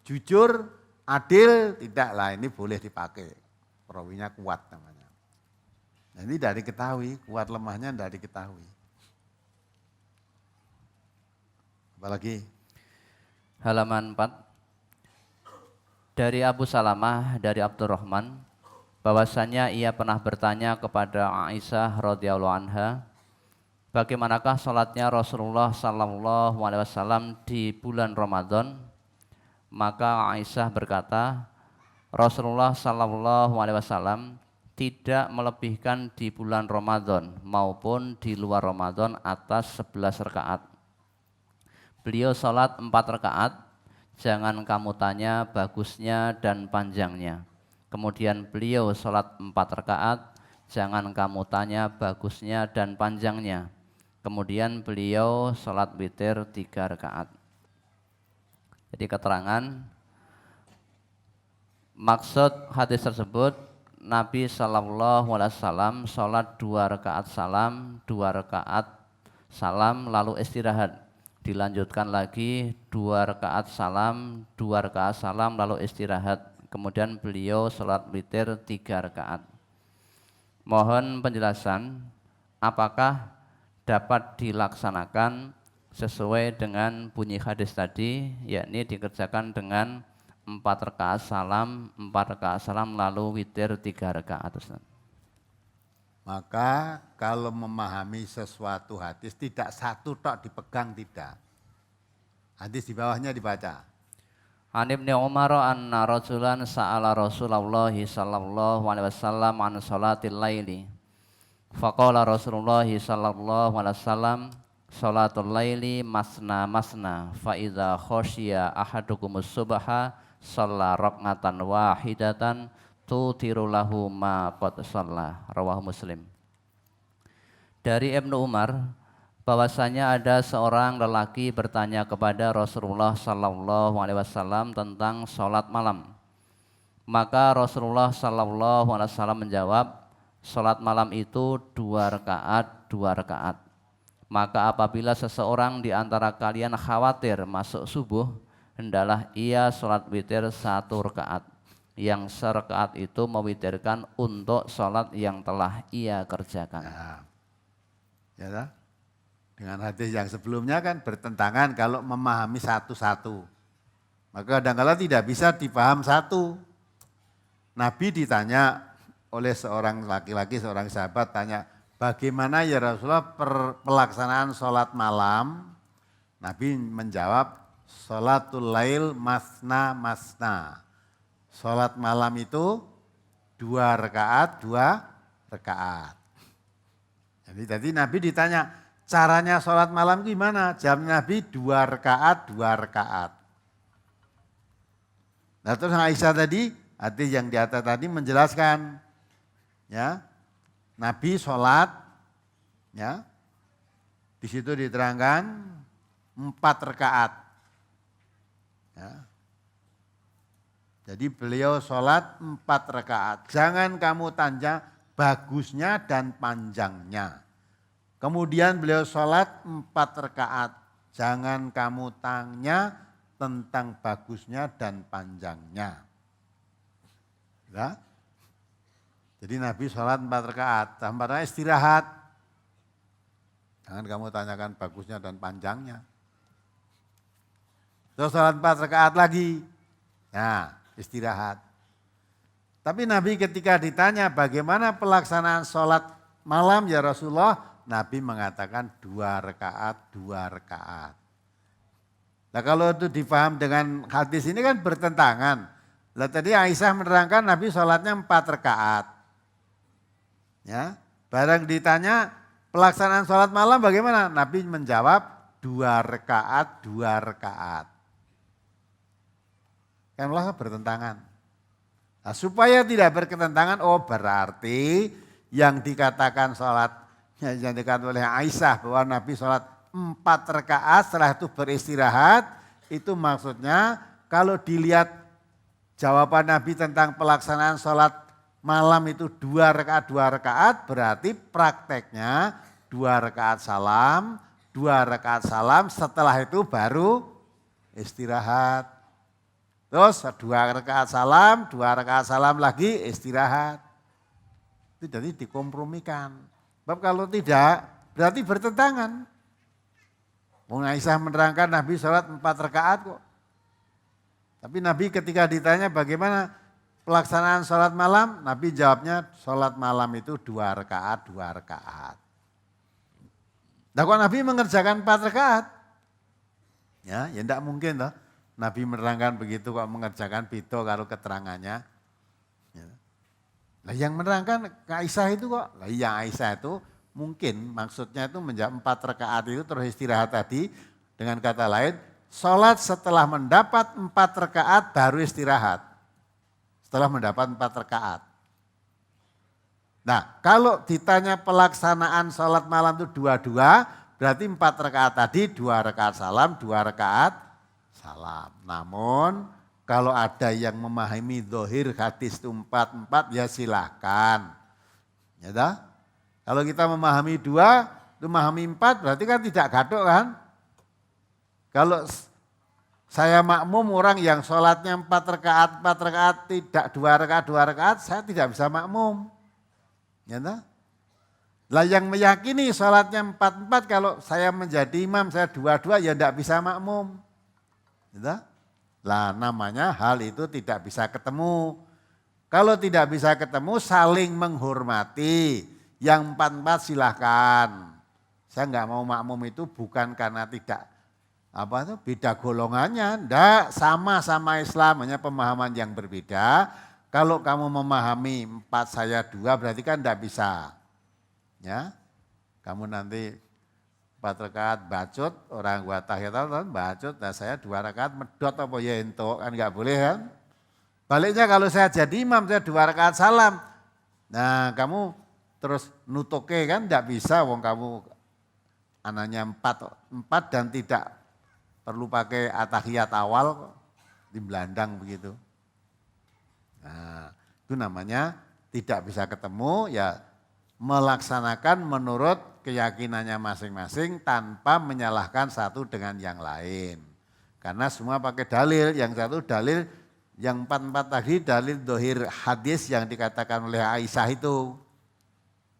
jujur, adil, tidaklah ini boleh dipakai. Perawinya kuat namanya. Nah, ini tidak diketahui, kuat lemahnya tidak diketahui. Apalagi? Halaman 4. Dari Abu Salamah dari Abdurrahman bahwasanya ia pernah bertanya kepada Aisyah radhiyallahu anha, bagaimanakah salatnya Rasulullah sallallahu alaihi wasallam di bulan Ramadan? Maka Aisyah berkata, Rasulullah sallallahu alaihi wasallam tidak melebihkan di bulan Ramadan maupun di luar Ramadan atas 11 rakaat. Beliau salat 4 rakaat, jangan kamu tanya bagusnya dan panjangnya. Kemudian beliau salat 4 rakaat, jangan kamu tanya bagusnya dan panjangnya. Kemudian beliau salat witir 3 rakaat. Jadi keterangan maksud hadis tersebut, Nabi Shallallahu Alaihi Wasallam salat 2 rakaat salam, 2 rakaat salam lalu istirahat. Dilanjutkan lagi 2 rakaat salam, 2 rakaat salam lalu istirahat. Kemudian beliau salat witir 3 rakaat. Mohon penjelasan, apakah dapat dilaksanakan sesuai dengan bunyi hadis tadi, yakni dikerjakan dengan 4 rakaat salam lalu witir 3 rakaat. Maka kalau memahami sesuatu hadis tidak satu tok dipegang, tidak. Hadis di bawahnya dibaca. An Ibnu Umar anna rajulan sa'ala Rasulullah sallallahu alaihi wasallam an salatil laili. Faqala Rasulullah sallallahu alaihi wasallam salatul laili masna masna fa idza khasyiya ahadukumus subha shalla rak'atan wahidatan tutiru lahu ma qad shalla. Rawahu Muslim. Dari Ibnu Umar bahwasanya ada seorang lelaki bertanya kepada Rasulullah sallallahu alaihi wasallam tentang salat malam. Maka Rasulullah sallallahu alaihi wasallam menjawab, salat malam itu 2 rakaat, 2 rakaat. Maka apabila seseorang di antara kalian khawatir masuk subuh, hendaklah ia sholat witir 1 rakaat. Yang serakaat itu mewitirkan untuk sholat yang telah ia kerjakan. Nah, ya, dengan hadis yang sebelumnya kan bertentangan kalau memahami satu-satu. Maka kadang-kadang tidak bisa dipaham satu. Nabi ditanya oleh seorang laki-laki, seorang sahabat tanya, bagaimana ya Rasulullah pelaksanaan sholat malam? Nabi menjawab, sholatul lail masna masna. Sholat malam itu 2 rakaat, 2 rakaat. Jadi tadi Nabi ditanya, caranya sholat malam gimana? Jawab Nabi 2 rakaat, 2 rakaat. Nah terus Aisyah tadi, hadis yang di atas tadi menjelaskan, ya Nabi sholat, ya di situ diterangkan 4 rakaat. Ya. Jadi beliau sholat 4 rakaat. Jangan kamu tanya bagusnya dan panjangnya. Kemudian beliau sholat 4 rakaat. Jangan kamu tanya tentang bagusnya dan panjangnya. Ya. Jadi Nabi sholat 4 rakaat. Tampaknya istirahat. Jangan kamu tanyakan bagusnya dan panjangnya. Terus sholat 4 rakaat lagi. Nah, istirahat. Tapi Nabi ketika ditanya bagaimana pelaksanaan sholat malam ya Rasulullah, Nabi mengatakan 2 rakaat, 2 rakaat. Nah kalau itu difaham dengan hadis ini kan bertentangan. Lah tadi Aisyah menerangkan Nabi sholatnya 4 rakaat. Ya, barang ditanya pelaksanaan sholat malam bagaimana? Nabi menjawab 2 rakaat, 2 rakaat. Kan malah bertentangan. Nah, supaya tidak berketentangan, oh berarti yang dikatakan sholat, yang dikatakan oleh Aisyah bahwa Nabi sholat 4 rakaat setelah itu beristirahat, itu maksudnya kalau dilihat jawaban Nabi tentang pelaksanaan sholat malam itu 2 rakaat, 2 rakaat, berarti prakteknya 2 rakaat salam, 2 rakaat salam, setelah itu baru istirahat. Terus 2 rakaat salam, 2 rakaat salam lagi istirahat. Itu jadi dikompromikan. Sebab kalau tidak berarti bertentangan. Aisyah menerangkan Nabi sholat 4 rakaat kok. Tapi Nabi ketika ditanya bagaimana pelaksanaan sholat malam, Nabi jawabnya sholat malam itu 2 rakaat, 2 rakaat. Nah kok Nabi mengerjakan 4 rakaat? Ya enggak mungkin toh. Nabi menerangkan begitu kok mengerjakan beda kalau keterangannya. Ya. Nah yang menerangkan Aisyah itu kok, lah yang Aisyah itu mungkin maksudnya itu menjawab 4 rakaat itu terus istirahat tadi, dengan kata lain sholat setelah mendapat 4 rakaat baru istirahat. Setelah mendapat 4 rakaat. Nah kalau ditanya pelaksanaan sholat malam itu 2-2, berarti 4 rakaat tadi 2 rakaat salam, 2 rakaat salam. Namun kalau ada yang memahami zahir hadis itu 4-4 ya silahkan. Ya dah? Kalau kita memahami 2, itu memahami 4 berarti kan tidak gadok kan? Kalau saya makmum orang yang sholatnya 4 rakaat tidak 2 rakaat, 2 rakaat, saya tidak bisa makmum. Ya dah? Lah yang meyakini sholatnya 4-4 kalau saya menjadi imam saya 2-2 ya tidak bisa makmum. Gitu? Lah namanya hal itu tidak bisa ketemu. Kalau tidak bisa ketemu saling menghormati. Yang 4-4 silahkan. Saya nggak mau makmum itu bukan karena tidak beda golongannya. Enggak, sama-sama Islam, hanya pemahaman yang berbeda. Kalau kamu memahami 4 saya 2 berarti kan enggak bisa. Ya, kamu nanti 4 rakaat bacot, orang gua tahiyatul bacot, nah saya 2 rakaat medot apa ya ento, kan enggak boleh kan. Baliknya kalau saya jadi imam, saya 2 rakaat salam. Nah kamu terus nutuke kan enggak bisa, wong kamu anaknya 4 dan tidak perlu pakai atahiyat awal di belandang begitu. Nah itu namanya tidak bisa ketemu ya melaksanakan menurut keyakinannya masing-masing tanpa menyalahkan satu dengan yang lain. Karena semua pakai dalil, yang satu dalil, yang 4-4 tadi dalil dohir hadis yang dikatakan oleh Aisyah itu.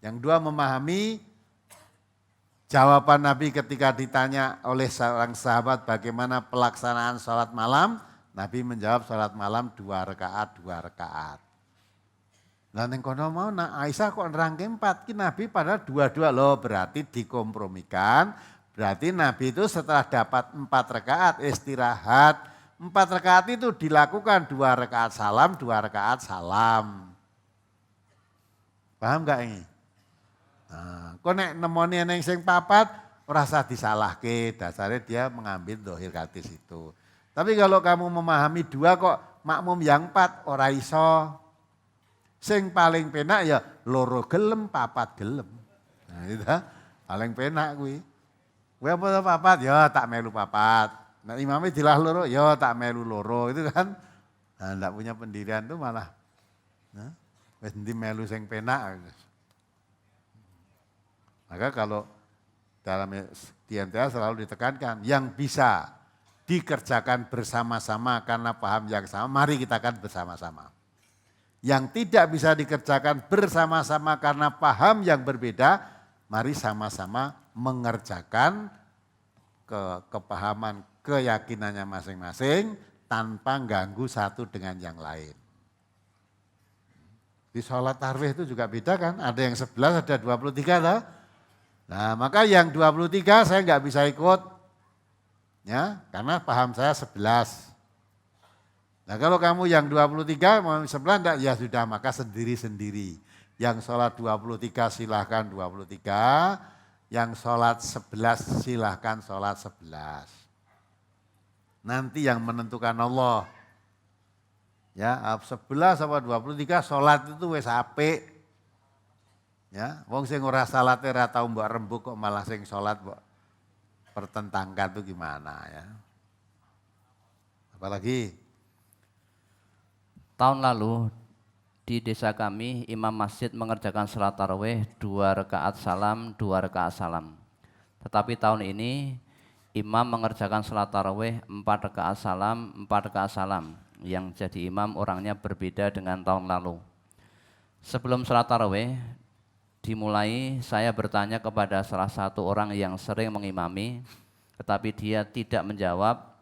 Yang 2 memahami jawaban Nabi ketika ditanya oleh seorang sahabat bagaimana pelaksanaan sholat malam, Nabi menjawab sholat malam 2 rakaat, 2 rakaat. Lah ning kono mau Aisyah kok nerangke 4 ki Nabi padahal 2-2 loh, berarti dikompromikan. Berarti Nabi itu setelah dapat 4 rakaat istirahat. 4 rakaat itu dilakukan 2 rakaat salam, 2 rakaat salam. Paham enggak ini? Nah, kok nek nemoni neng sing papat ora usah disalahke, dasarnya dia mengambil dohir hadis itu. Tapi kalau kamu memahami 2 kok makmum yang 4 ora iso. Sing paling penak ya loro gelem, papat gelem. Nah itu paling penak kuwi. Kowe apa papat ya tak melu papat. Nek imame dilah loro ya tak melu loro itu kan. Nah ndak punya pendirian tuh malah wis endi melu sing penak. Maka kalau dalam diantara selalu ditekankan yang bisa dikerjakan bersama-sama karena paham yang sama, mari kita akan bersama-sama. Yang tidak bisa dikerjakan bersama-sama karena paham yang berbeda, mari sama-sama mengerjakan kepahaman, keyakinannya masing-masing tanpa ganggu satu dengan yang lain. Di sholat tarawih itu juga beda kan, ada yang 11, ada 23 lah. Nah maka yang 23 saya nggak bisa ikut, ya karena paham saya 11. Nah kalau kamu yang 23 mau 11 enggak, ya sudah maka sendiri-sendiri. Yang sholat 23 silahkan 23, yang sholat 11 silahkan sholat 11. Nanti yang menentukan Allah. Ya, 11 apa 23 sholat itu wis apik. Ya, wong sing ora salate ora tau mbok rembug kok malah sing sholat mbok pertentangkan itu gimana ya. Apalagi Tahun lalu di desa kami imam masjid mengerjakan salat tarawih 2 rakaat salam, 2 rakaat salam. Tetapi tahun ini imam mengerjakan salat tarawih 4 rakaat salam, 4 rakaat salam. Yang jadi imam orangnya berbeda dengan tahun lalu. Sebelum salat tarawih dimulai, saya bertanya kepada salah satu orang yang sering mengimami, tetapi dia tidak menjawab,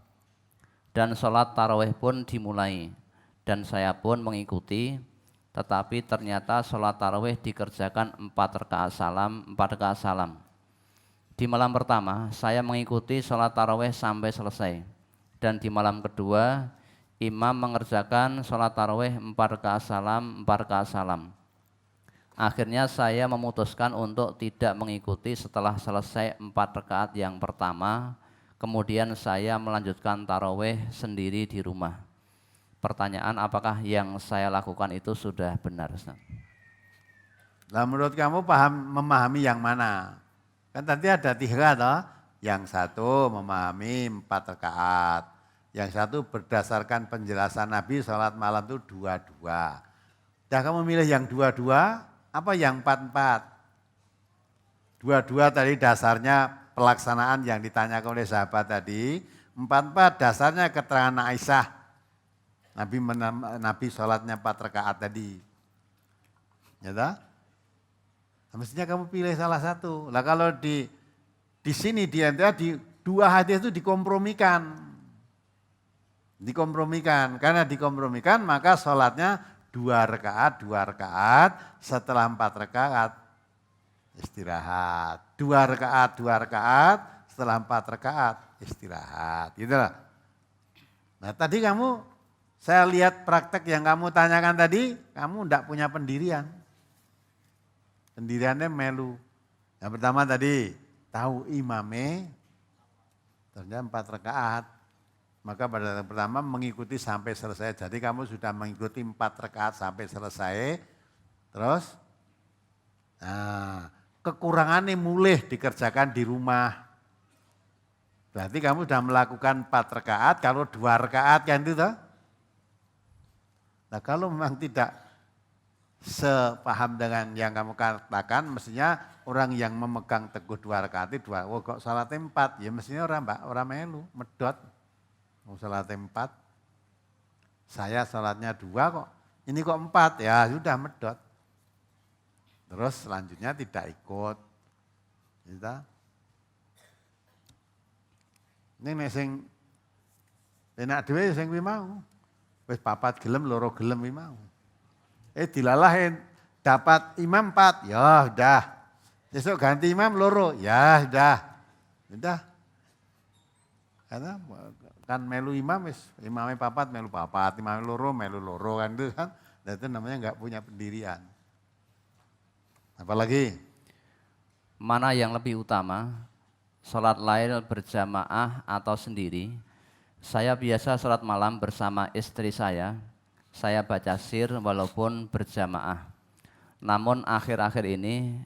dan salat tarawih pun dimulai. Dan saya pun mengikuti, tetapi ternyata salat tarawih dikerjakan 4 rakaat salam, 4 rakaat salam. Di malam pertama, saya mengikuti salat tarawih sampai selesai. Dan di malam kedua, imam mengerjakan sholat tarawih 4 rakaat salam, 4 rakaat salam. Akhirnya saya memutuskan untuk tidak mengikuti setelah selesai 4 rakaat yang pertama. Kemudian saya melanjutkan tarawih sendiri di rumah. Pertanyaan, apakah yang saya lakukan itu sudah benar, Ustaz? Nah menurut kamu memahami yang mana? Kan tadi ada 3 toh. Yang satu memahami 4 rakaat. Yang satu berdasarkan penjelasan Nabi sholat malam itu 22. Dah kamu milih yang 22 apa yang 44? 22 tadi dasarnya pelaksanaan yang ditanyakan oleh sahabat tadi. 44 dasarnya keterangan Aisyah. Nabi sholatnya 4 rakaat tadi. Ya tak? Nah, mestinya kamu pilih salah satu. Lah kalau di sini di NTA di 2 hadis itu dikompromikan. Karena dikompromikan maka sholatnya 2 rakaat, setelah 4 rakaat istirahat. 2 rakaat, setelah 4 rakaat istirahat. Gitu loh. Nah tadi saya lihat praktek yang kamu tanyakan tadi, kamu enggak punya pendirian. Pendiriannya melu. Yang pertama tadi, tahu imame, ternyata 4 rakaat. Maka pada yang pertama mengikuti sampai selesai. Jadi kamu sudah mengikuti 4 rakaat sampai selesai. Terus, nah, kekurangannya mulai dikerjakan di rumah. Berarti kamu sudah melakukan 4 rakaat, kalau 2 rakaat kan itu toh. Nah kalau memang tidak sepaham dengan yang kamu katakan, mestinya orang yang memegang teguh 2 rakaat itu 2, oh kok salatnya 4, ya mestinya orang melu, medot. Mau salatnya 4, saya salatnya 2 kok, ini kok 4, ya sudah medot. Terus selanjutnya tidak ikut. Gitu. Ini sing enak dhewe sing kuwi mau. Wis 4 gelem, 2 gelem kuwi mau. Dilalahin dapat imam 4, ya udah. Besok ganti imam 2, ya udah. Udah. Karena kan melu imam wis, imamnya 4 melu 4, imamnya 2 melu 2 kan itu kan. Dan itu namanya enggak punya pendirian. Apalagi? Mana yang lebih utama, sholat lail berjamaah atau sendiri? Saya biasa sholat malam bersama istri saya baca sir walaupun berjamaah. Namun akhir-akhir ini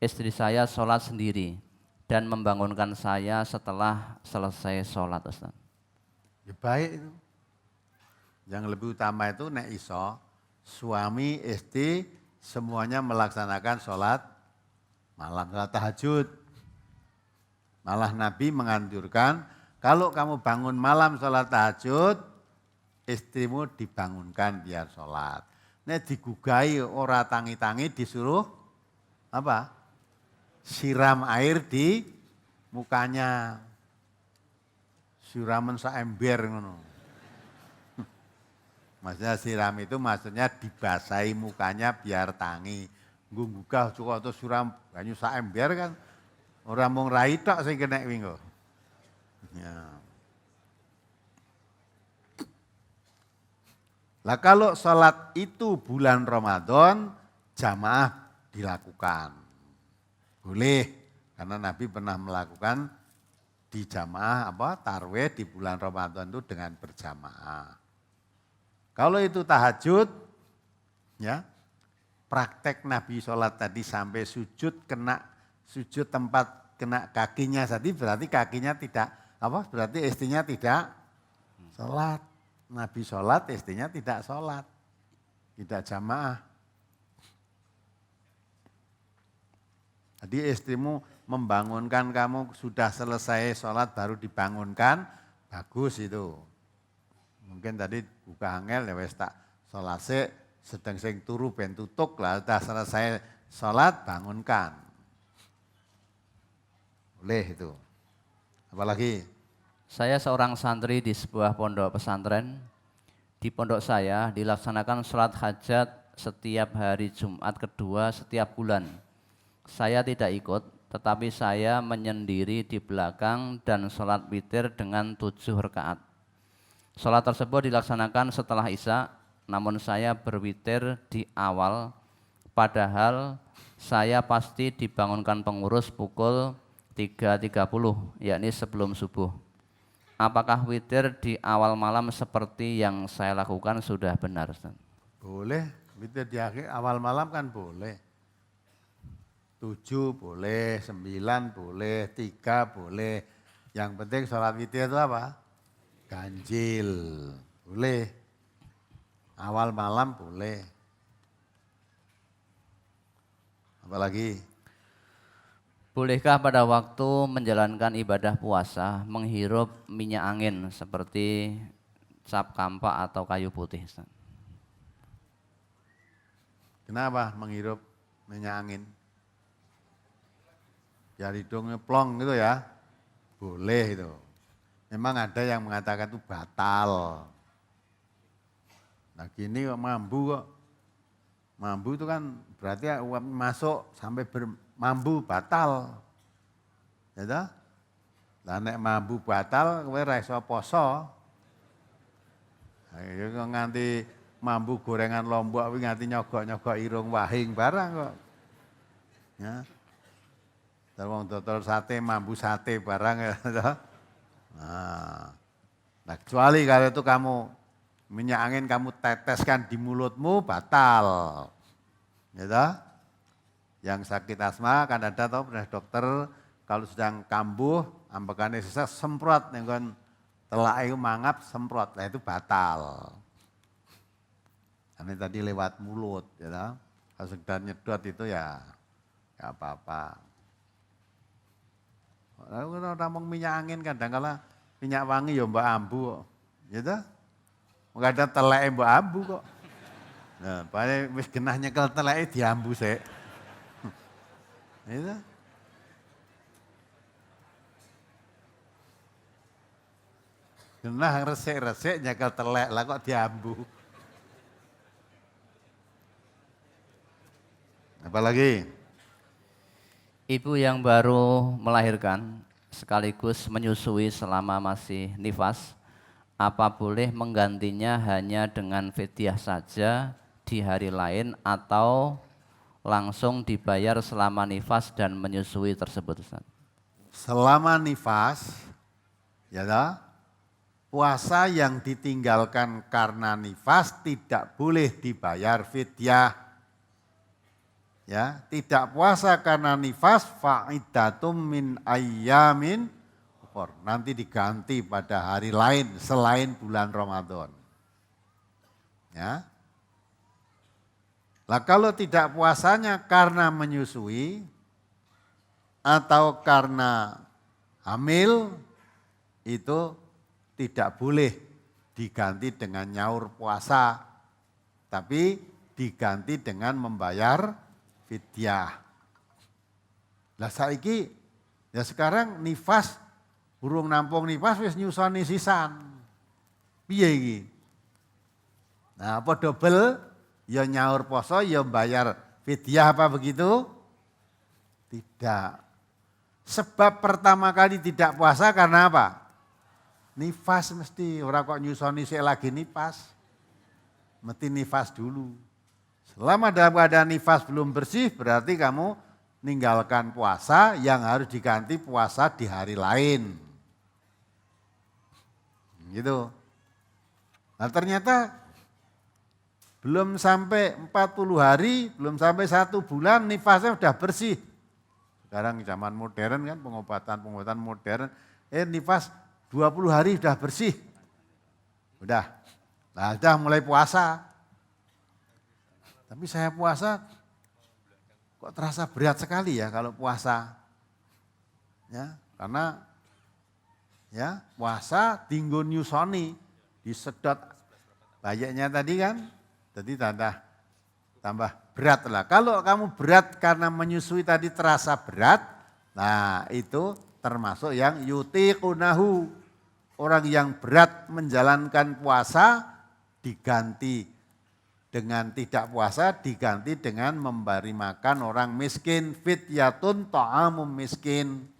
istri saya sholat sendiri dan membangunkan saya setelah selesai sholat, Ustaz. Ya baik itu. Yang lebih utama itu nek iso, suami, istri semuanya melaksanakan sholat malam, sholat tahajud. Malah Nabi menganjurkan, kalau kamu bangun malam sholat tahajud, istrimu dibangunkan biar sholat. Nek digugai ora tangi-tangi disuruh apa? Siram air di mukanya. siraman saember ngono. Maksudnya siram itu maksudnya dibasahi mukanya biar tangi. Nggugah cukup atau siram banyu saember kan orang mung rai tok sing kena kuwi kok. Ya. Lah kalau sholat itu bulan Ramadan jamaah dilakukan. Boleh karena Nabi pernah melakukan di jamaah tarwih di bulan Ramadan itu dengan berjamaah. Kalau itu tahajud, ya praktek Nabi sholat tadi sampai sujud tempat kena kakinya tadi berarti kakinya tidak berarti istrinya tidak sholat. Nabi sholat istrinya tidak sholat, tidak jamaah. Jadi istrimu membangunkan kamu sudah selesai sholat baru dibangunkan, bagus itu. Mungkin tadi buka angel ya wis tak sholat sedang sing turu ben tutuk lah, sudah selesai sholat bangunkan. Boleh itu. Apalagi? Saya seorang santri di sebuah pondok pesantren. Di pondok saya dilaksanakan sholat hajat setiap hari Jumat kedua setiap bulan. Saya tidak ikut, tetapi saya menyendiri di belakang dan sholat witir dengan 7 rakaat. Sholat tersebut dilaksanakan setelah Isya, namun saya berwitir di awal, padahal saya pasti dibangunkan pengurus pukul 3.30, yakni sebelum subuh. Apakah witir di awal malam seperti yang saya lakukan sudah benar, Ustaz? Boleh, witir di akhir awal malam kan boleh. 7 boleh, 9 boleh, 3 boleh. Yang penting sholat witir itu apa? Ganjil, boleh. Awal malam boleh. Apalagi? Bolehkah pada waktu menjalankan ibadah puasa menghirup minyak angin seperti cap kampak atau kayu putih, Ustaz? Kenapa menghirup minyak angin? Biar hidungnya plong gitu ya? Boleh itu. Memang ada yang mengatakan itu batal. Nah gini kok mambu kok. Mambu itu kan berarti masuk sampai mambu batal. Ya toh? Lah nek mambu batal kowe ra iso poso. Ayo nganti mambu gorengan lombok kuwi nganti nyogok-nyogok irung wahing barang kok. Ya. Wong dodol sate mambu sate barang ya toh. Nah, kecuali kalau itu kamu minyak angin kamu teteskan di mulutmu batal. Ya toh? Yang sakit asma kan ada toh pernah dokter kalau sedang kambuh ambekane sesak semprot ning telake mangap semprot. Nah itu batal. Ini tadi lewat mulut ya toh. Kalau sekedar nyedot itu ya enggak apa-apa. Lalu orang minyak angin kadang-kala minyak wangi ya mbak ambu kok. Gitu? Kadang teleke mbak ambu kok. Nah, paling wis genah nyekel teleke diambu sik. Gitu? Genah resik-resik nyekel telek lah kok diambu. Apalagi? Ibu yang baru melahirkan sekaligus menyusui selama masih nifas, apa boleh menggantinya hanya dengan fidyah saja di hari lain atau langsung dibayar selama nifas dan menyusui tersebut, Ustaz? Selama nifas, ya toh, puasa yang ditinggalkan karena nifas tidak boleh dibayar fidyah. Ya, tidak puasa karena nifas fa'idatum min ayyamin ukhor. Nanti diganti pada hari lain selain bulan Ramadan. Ya. Lah kalau tidak puasanya karena menyusui atau karena hamil itu tidak boleh diganti dengan nyaur puasa, tapi diganti dengan membayar fidyah. Lah saiki ya sekarang nifas Urung nampung nifas wis nyusoni sisan. Piye iki? Nah, apa double? Ya nyaur poso, ya bayar fidyah apa begitu? Tidak. Sebab pertama kali tidak puasa karena apa? Nifas mesti, orang kok nyusoni sik lagi nifas. Mesti nifas dulu. Selama dalam keadaan nifas belum bersih, berarti kamu ninggalkan puasa yang harus diganti puasa di hari lain. Gitu. Nah ternyata belum sampai 40 hari, belum sampai 1 bulan nifasnya sudah bersih. Sekarang zaman modern kan, pengobatan modern, nifas 20 hari sudah bersih. Udah, nah sudah mulai puasa. Tapi saya puasa kok terasa berat sekali ya kalau puasa. Ya, karena ya puasa tinggo nyusoni, disedot bayaknya tadi kan, jadi tambah berat lah. Kalau kamu berat karena menyusui tadi terasa berat, nah itu termasuk yang yutiqunahu. Orang yang berat menjalankan puasa diganti dengan tidak puasa, diganti dengan memberi makan orang miskin, fidyatun ta'amum miskin.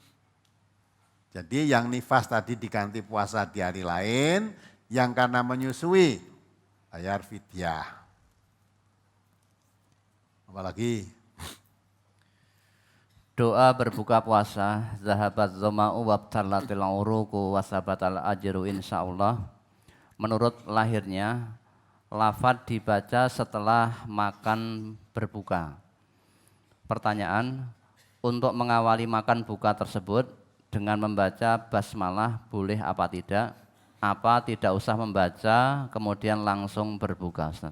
Jadi yang nifas tadi diganti puasa di hari lain, yang karena menyusui bayar fidyah. Apalagi Doa berbuka puasa, zahabat zama'u wabtalatil uruku wasabatal ajru insyaallah. Menurut lahirnya, lafadz dibaca setelah makan berbuka. Pertanyaan, untuk mengawali makan buka tersebut dengan membaca basmalah boleh apa tidak? Apa tidak usah membaca kemudian langsung berbuka, Ustaz?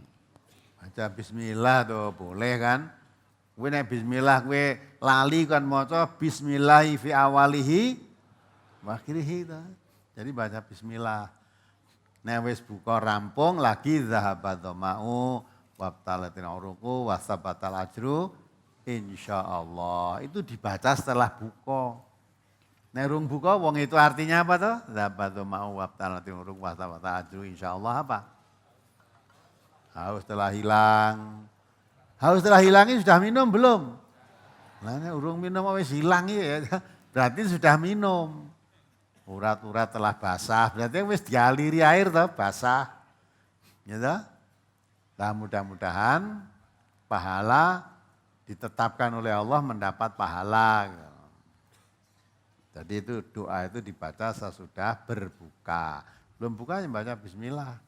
baca bismillah tuh boleh kan? Kowe nek bismillah kowe lali kan maca bismillahi fi awalihi wa akhirihi ta. Jadi baca bismillah. Nek wis buka rampung lagi zahabat dhama'u wabtalatil uruqu wasabatal ajru insyaallah. Itu dibaca setelah buka. Nek rung buka wong itu artinya apa tuh? Zahabat dhama'u wabtalatil uruqu wasabatal ajru insyaallah apa? Haus telah hilang. Haus telah hilangnya sudah minum belum? Nah, urung minum wis hilang ya, berarti sudah minum. Urat-urat telah basah, berarti wis dialiri air toh, basah. Ya toh? Nah, mudah-mudahan pahala ditetapkan oleh Allah mendapat pahala. Jadi itu doa itu dibaca sesudah berbuka. Belum buka ya baca bismillah.